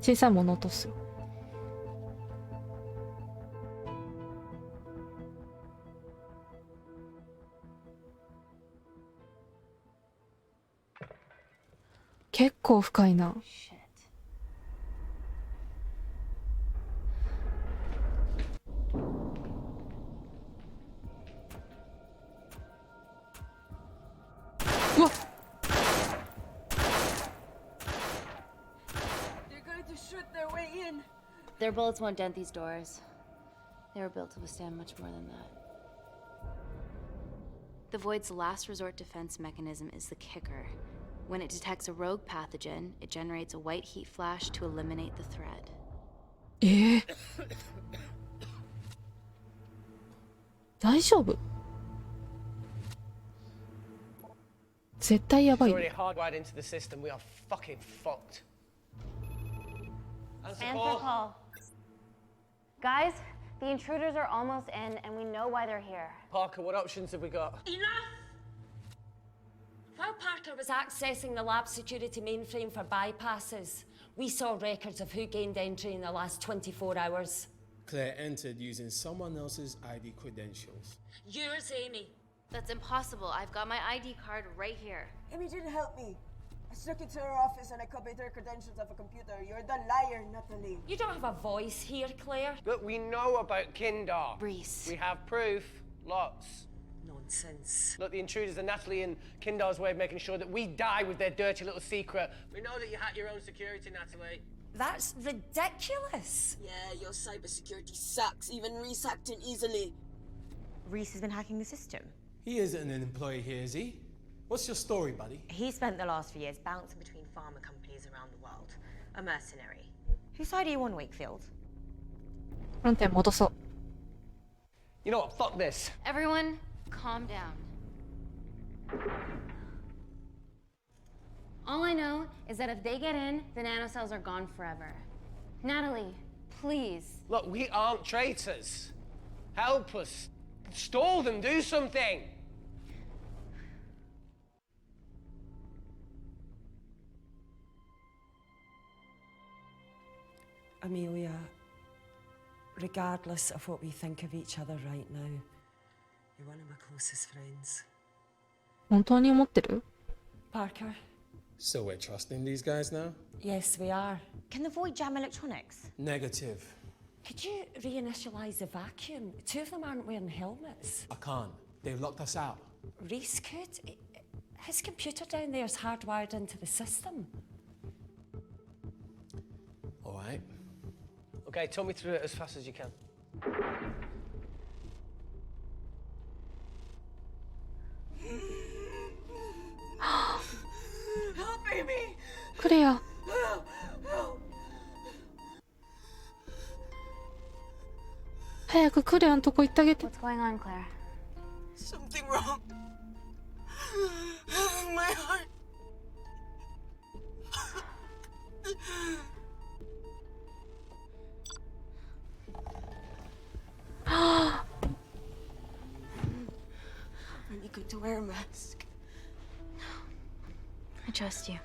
小さいもの落とすよ。結構深いな。うわっ。 They're going to shoot their way in. Their bullets won't dent these doors. They were built to withstand much more than that. The Void's last resort defense mechanism is the kicker. When it detects a rogue pathogen, it generates a white heat flash to eliminate the threat. 大丈夫？絶対やば It's い。 already hardwired into the system. We are fucking fucked. Answer call. Guys, the intruders are almost in, and we know why they're here. Parker, what options have we got? Enough! While Parker was accessing the lab security mainframe for bypasses, we saw records of who gained entry in the last 24 hours. Claire entered using someone else's ID credentials. Yours, Amy. That's impossible. I've got my ID card right here. Amy didn't help me. I snuck into her office and I copied her credentials off a computer. You're the liar, Natalie. You don't have a voice here, Claire. Look, we know about Kindar. Reese. We have proof. Lots. Nonsense. Look, the intruders are Natalie and Kindar's way of making sure that we die with their dirty little secret. We know that you hack your own security, Natalie. That's ridiculous. Yeah, your cybersecurity sucks. Even Reese hacked in easily. Reese has been hacking the system. He isn't an employee here, is he? What's your story, buddy? He spent the last few years bouncing between pharma companies around the world. A mercenary. Whose side are you on, Wakefield? 論点戻そう。 You know what? Fuck this. Everyone, calm down. All I know is that if they get in, the nanocells are gone forever. Natalie, please. Look, we aren't traitors. Help us. Stall them. Do something. Amelia, regardless of what we think of each other right now, You're one of my closest friends. 本当に思ってる？ Parker? So we're trusting these guys now? Yes, we are. Can the void jam electronics? Negative. Could you reinitialize the vacuum? Two of them aren't wearing helmets. I can't. They've locked us out. Reese could. His computer down there is hardwired into the system. All right. Okay, talk me through it as fast as you can. Help, Amy! クレア。 Help! Help! 早くクレアのとこ行ってあげて。 What's going on, Claire? Something wrong. My heart. Aren't you going to wear a mask? I trust you.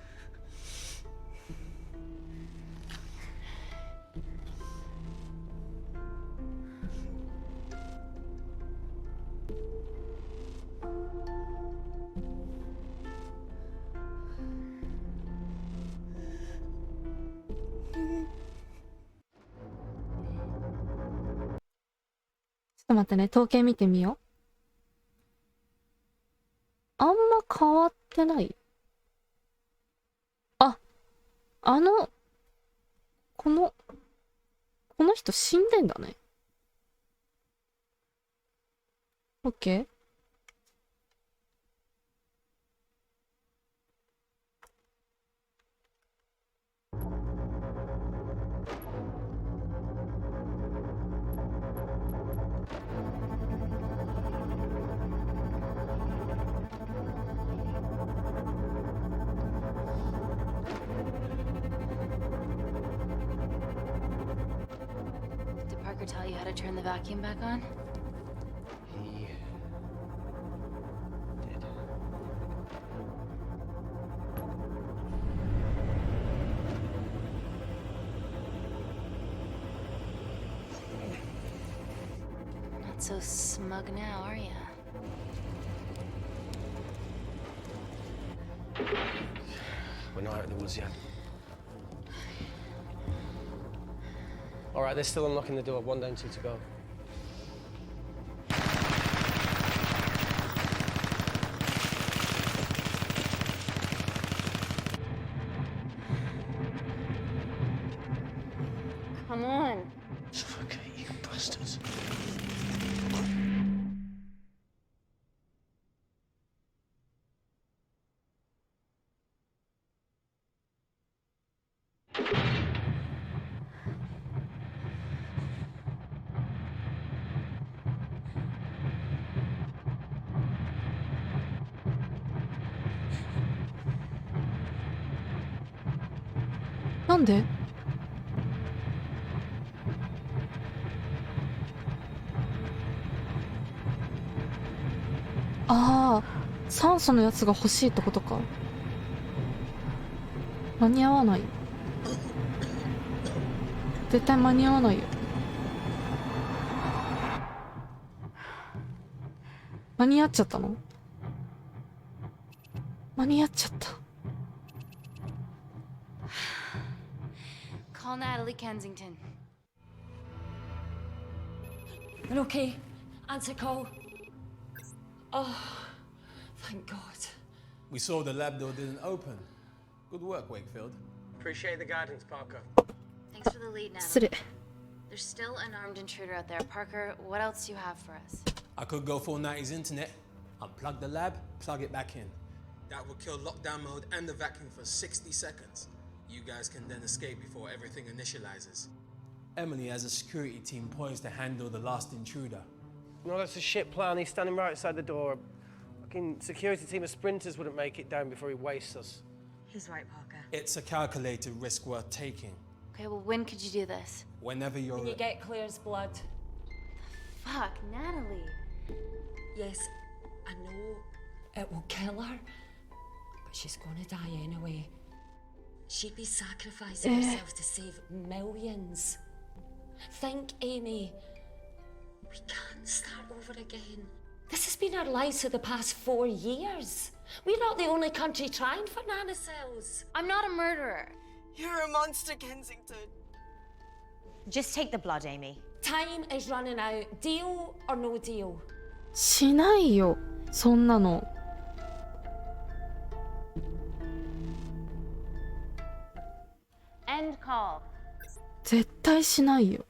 ちょっと待ってね、統計見てみよう。あんま変わってない。あ、この人死んでんだね。オッケー。Did Parker tell you how to turn the vacuum back on? He did. Not so smug now, are ya? We're not out of the woods yet. All right, they're still unlocking the door. 1 down, 2 to go. Come on. Okay, you bastards. .なんで？ああ、酸素のやつが欲しいってことか。間に合わない。絶対間に合わないよ。間に合っちゃったの？間に合っちゃった。Call Natalie Kensington. We're okay. Answer call. Oh, thank God. We saw the lab door didn't open. Good work, Wakefield. Appreciate the guidance, Parker. Thanks for the lead, Natalie. 失礼。 There's still an armed intruder out there. Parker, what else do you have for us? I could go full 90s internet, unplug the lab, plug it back in. That will kill lockdown mode and the vacuum for 60 seconds. You guys can then escape before everything initializes. Emily has a security team poised to handle the last intruder. No, that's a shit plan. He's standing right outside the door. A fucking security team of sprinters wouldn't make it down before he wastes us. He's right, Parker. It's a calculated risk worth taking. Okay, well, when could you do this? Whenever you're... When you get Claire's blood. Fuck, Natalie. Yes, I know it will kill her, but she's gonna die anyway. She'd be sacrificing herself to save millions. Think, Amy. We can't start over again. This has been our lives for the past 4 years. We're not the only country trying for nanocells. I'm not a murderer. You're a monster, Kensington. Just take the blood, Amy. Time is running out. Deal or no deal? しないよ、そんなの。End call. 絶対しないよ。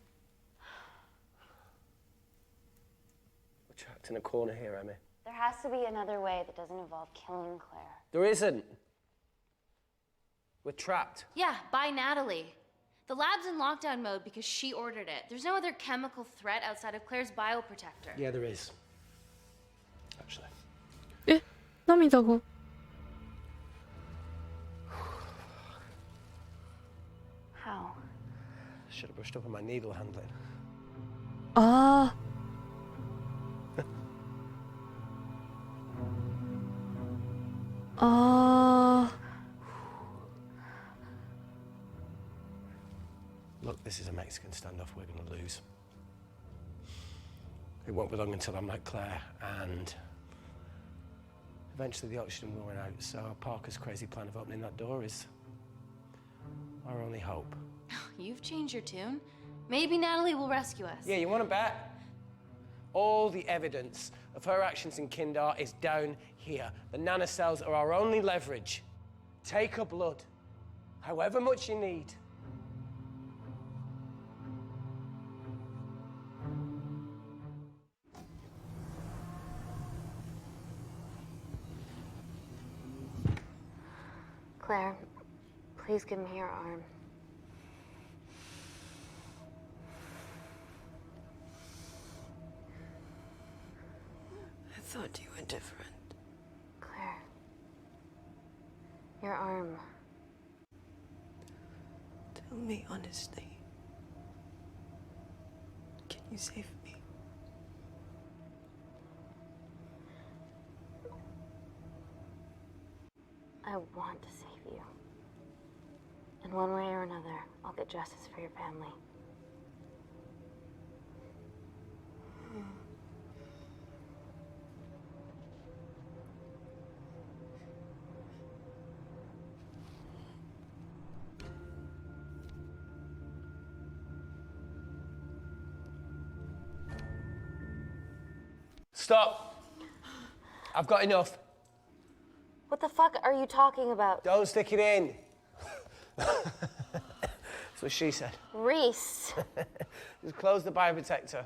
We're trapped in a corner here, Emmy. There has to be another way that doesn't involve killing Claire. There isn't. We're trapped. Yeah, by Natalie. The lab's in lockdown mode because she ordered it. There's no other chemical threat outside of Claire's bioprotector. Yeah, there is. Actually. え、涙が。How? Should have brushed up on my needle handling. ああ。ああ。 Look, this is a Mexican standoff we're going to lose. It won't be long until I'm like Claire, and eventually the oxygen will run out, so Parker's crazy plan of opening that door is our only hope. You've changed your tune. Maybe Natalie will rescue us. Yeah, you want to bet? All the evidence of her actions in Kindar is down here. The nanocells are our only leverage. Take her blood, however much you need. Claire, please give me your arm. I thought you were different. Claire, your arm. Tell me honestly. Can you save me? I want to save you. In one way or another, I'll get justice for your family. Stop. I've got enough. What the fuck are you talking about? Don't stick it in. That's what she said. Reese. Just close the bioprotector.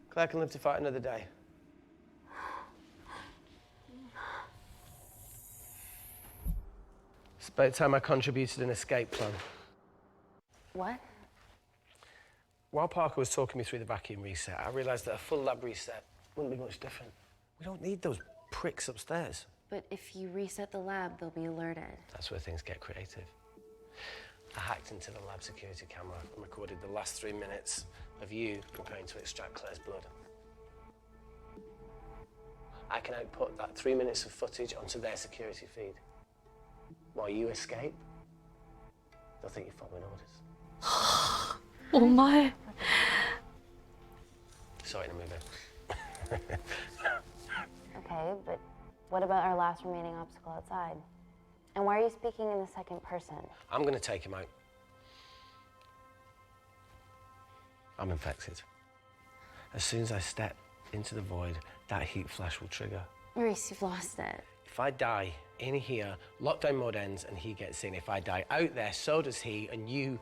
Claire can live to fight another day. It's about time I contributed an escape plan. What? While Parker was talking me through the vacuum reset, I realised that a full lab reset wouldn't be much different. We don't need those pricks upstairs. But if you reset the lab, they'll be alerted. That's where things get creative. I hacked into the lab security camera and recorded the last 3 minutes of you preparing to extract Claire's blood. I can output that 3 minutes of footage onto their security feed. While you escape, they'll think you're following orders. お前。 Sorry to move in. Okay, but what about our last remaining obstacle outside? And why are you speaking in the second person? I'm going to take him out. I'm infected. As soon as I step into the void, that heat flash will trigger. Reese, you've lost it. If I die in here, lockdown mode ends and he gets in. If I die out there, so does he, and you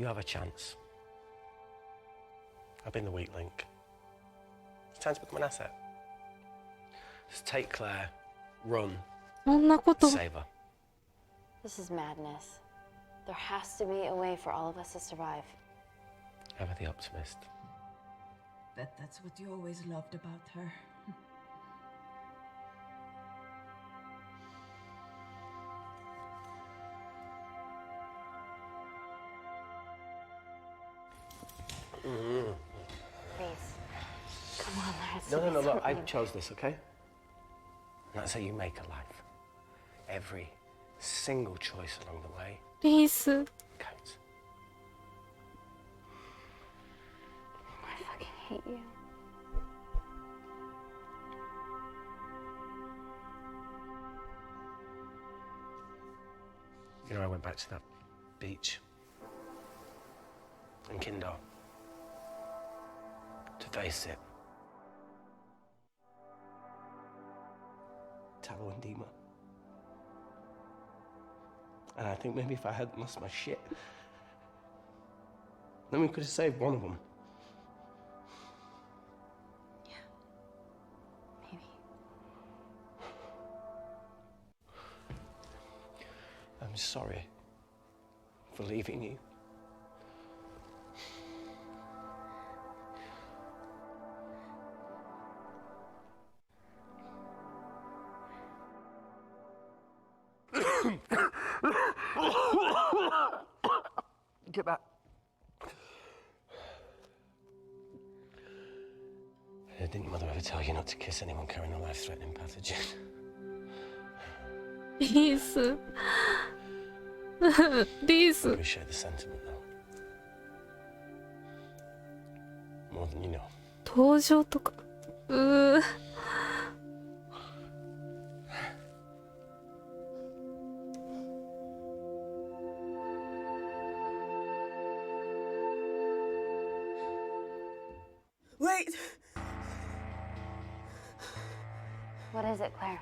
have a chance. I've been the weak link. It's time to become an asset. Just take Claire, run, そんなこと。 save her. This is madness. There has to be a way for all of us to survive. Ever the optimist. Bet that's what you always loved about her. Reese, come on, there has to No, be no, no, look, I something. chose this, okay? And that's how you make a life. Every single choice along the way リース。 counts. I fucking hate you. You know, I went back to that beach in Kindar to face it. Talo and Dima. And I think maybe if I hadn't lost my shit, then we could have saved one of them. Yeah. Maybe. I'm sorry for leaving you. Get back. Didn't Mother ever tell you not to kiss anyone carrying a life-threatening pathogen? Liz. Liz. Appreciate the sentiment, though. More than you know. 登場とか。Wait! What is it, Claire?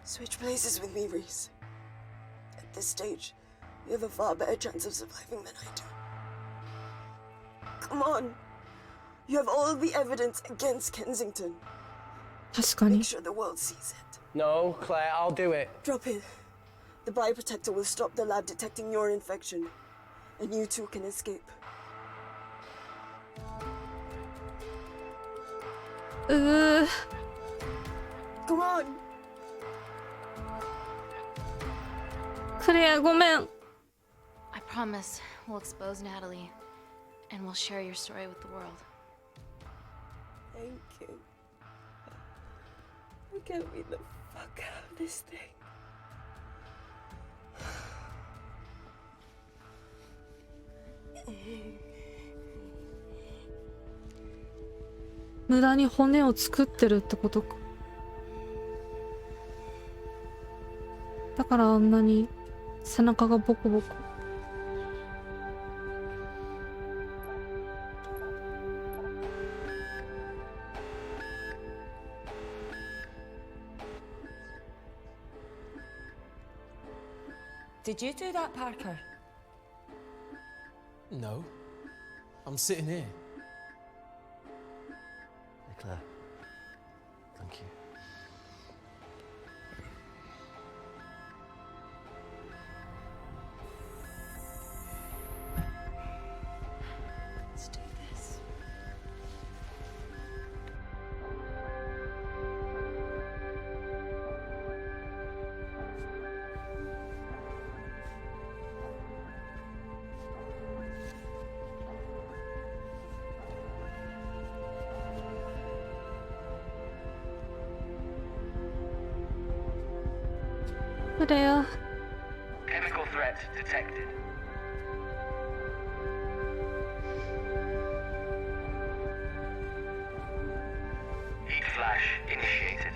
Switch places with me, Reese. At this stage, you have a far better chance of surviving than I do. Come on. You have all the evidence against Kensington. 確かに。 Make sure the world sees it. No, Claire, I'll do it. Drop it. The bioprotector will stop the lab detecting your infection, and you two can escape. Come on. クレアごめん。 I promise we'll expose Natalie, and we'll share your story with the world. Thank you. Get me the fuck out of this thing. 無駄に骨を作ってるってことか。だからあんなに背中がボコボコ。Did you do that, Parker? No. I'm sitting here. Hey, Claire. Thank you. Let's do this. Claire. Chemical threat detected. Heat flash initiated.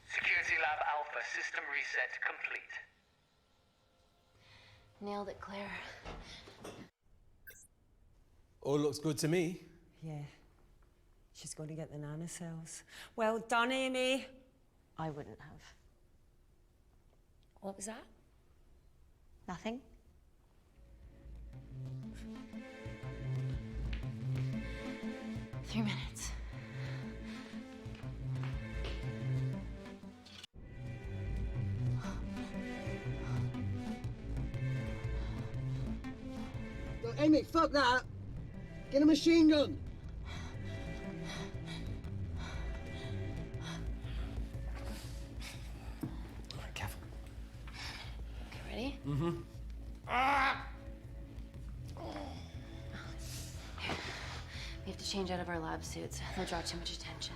Security Lab Alpha system reset complete. Nailed it, Claire. All looks good to me. Yeah. She's going to get the nanocells. Well done, Amy. I wouldn't have. What was that? Nothing? Three minutes. No, Amy, fuck that! Get a machine gun! All right, careful. Okay, ready? Mm-hmm. We have to change out of our lab suits. They'll draw too much attention.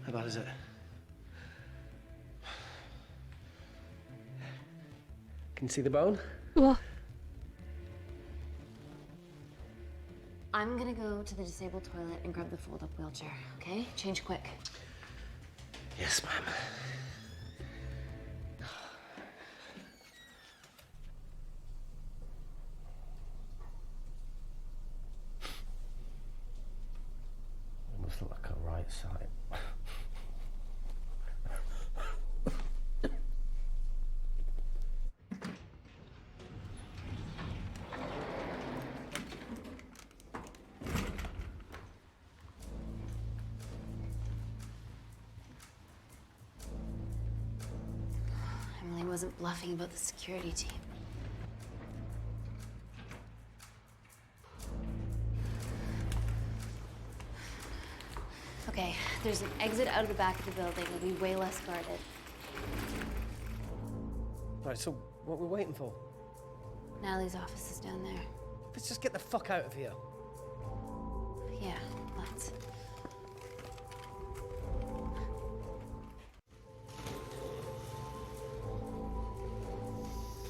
How bad is it? Can you see the bone? What? I'm gonna go to the disabled toilet and grab the fold-up wheelchair, okay? Change quick. Yes, ma'am. Almost look like a right side. Emily wasn't bluffing about the security team. Okay, there's an exit out of the back of the building. It'll be way less guarded. Right, so what are we waiting for? Natalie's office is down there. Let's just get the fuck out of here. Yeah, let's.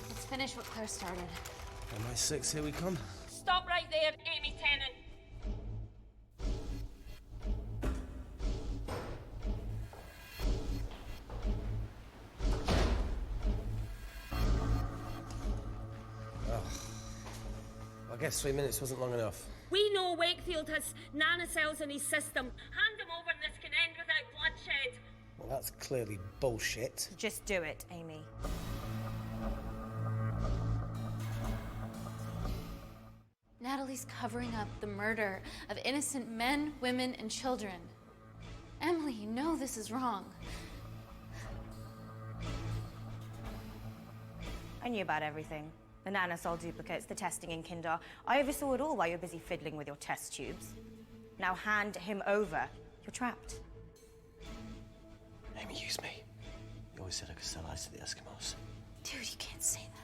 Let's finish what Claire started. MI6, here we come. Stop right there, Amy Tennant. I guess 3 minutes wasn't long enough. We know Wakefield has nanocells in his system. Hand him over and this can end without bloodshed. Well, that's clearly bullshit. Just do it, Amy. Natalie's covering up the murder of innocent men, women, and children. Emily, you know this is wrong. I knew about everything. The nanosol duplicates, the testing in Kindar. I oversaw it all while you're busy fiddling with your test tubes. Now hand him over. You're trapped. Amy, use me. You always said I could sell ice to the Eskimos. Dude, you can't say that.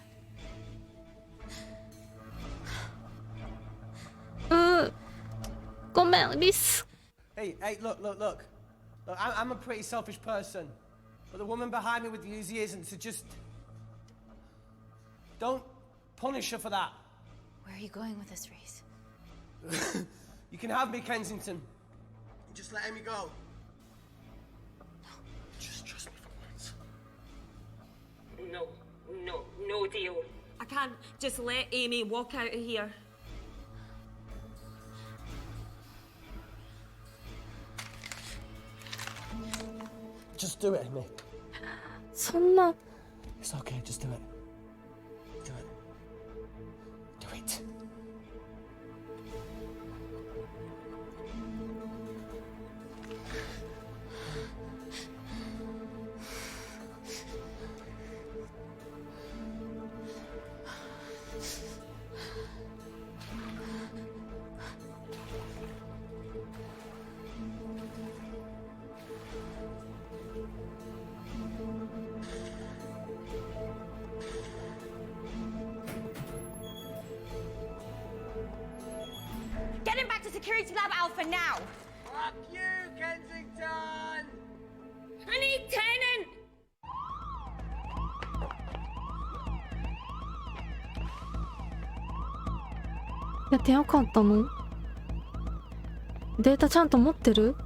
ごめん、リス。 Hey, look. Look, I'm a pretty selfish person. But the woman behind me with the Uzi isn't, so just... Don't punish her for that. Where are you going with this, Reese? You can have me, Kensington. Just let Amy go. Just trust me for once. No deal. I can't just let Amy walk out of here. Just do it, Amy. そんな。 It's okay, just do it. Do it. Do it. Get him back to Security Lab Alpha now! Fuck you, Kensington! I need Tennant! やってよかったの？データちゃんと持ってる？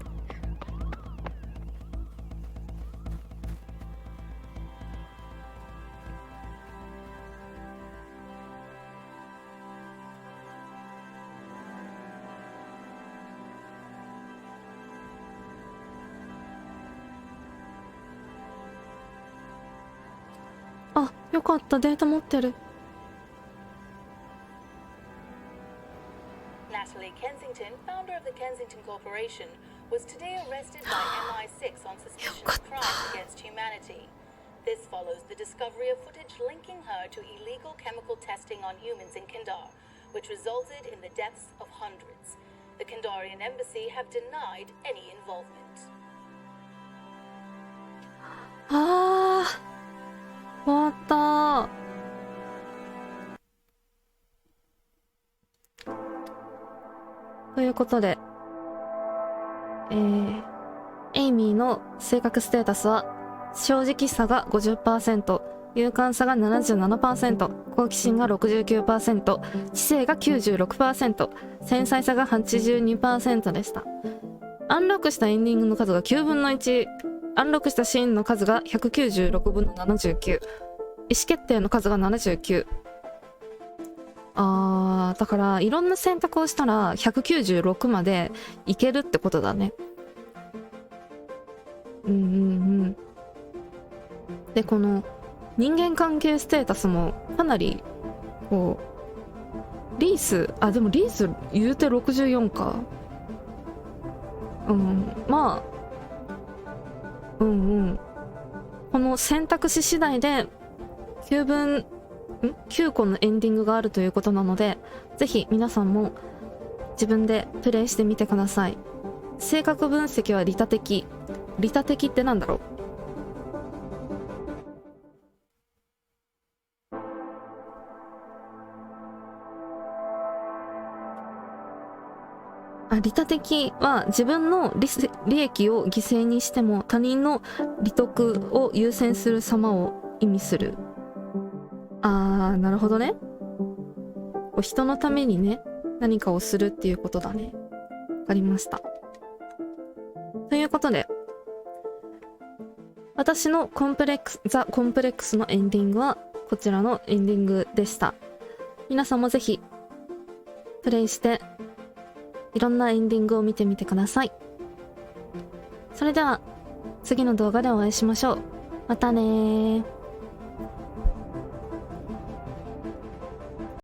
あ、よかった、データ持ってる。 Natalie Kensington, founder of the Kensington Corporation, was today arrested by MI6 on suspicion of crimes against humanity. This follows the discovery of footage linking her to illegal chemical testing on humans in Kindar, which resulted in the deaths of hundreds. The Kindarian embassy have denied any involvement. ああ、終わった。ということで、エイミーの性格ステータスは正直さが 50%、勇敢さが 77%、好奇心が 69%、知性が 96%、繊細さが 82% でした。アンロックしたエンディングの数が9分の1、アンロックしたシーンの数が196分の79、意思決定の数が79。だからいろんな選択をしたら196までいけるってことだね。で、この人間関係ステータスもかなりこうリース、でもリース言うて64か。まあこの選択肢次第で9個のエンディングがあるということなので、ぜひ皆さんも自分でプレイしてみてください。性格分析は利他的。利他的ってなんだろう。利他的は自分の利益を犠牲にしても他人の利得を優先する様を意味する。なるほどね。人のためにね、何かをするっていうことだね。わかりました。ということで、私のザ・コンプレックスのエンディングはこちらのエンディングでした。皆さんもぜひプレイしていろんなエンディングを見てみてください。それでは次の動画でお会いしましょう。またねー。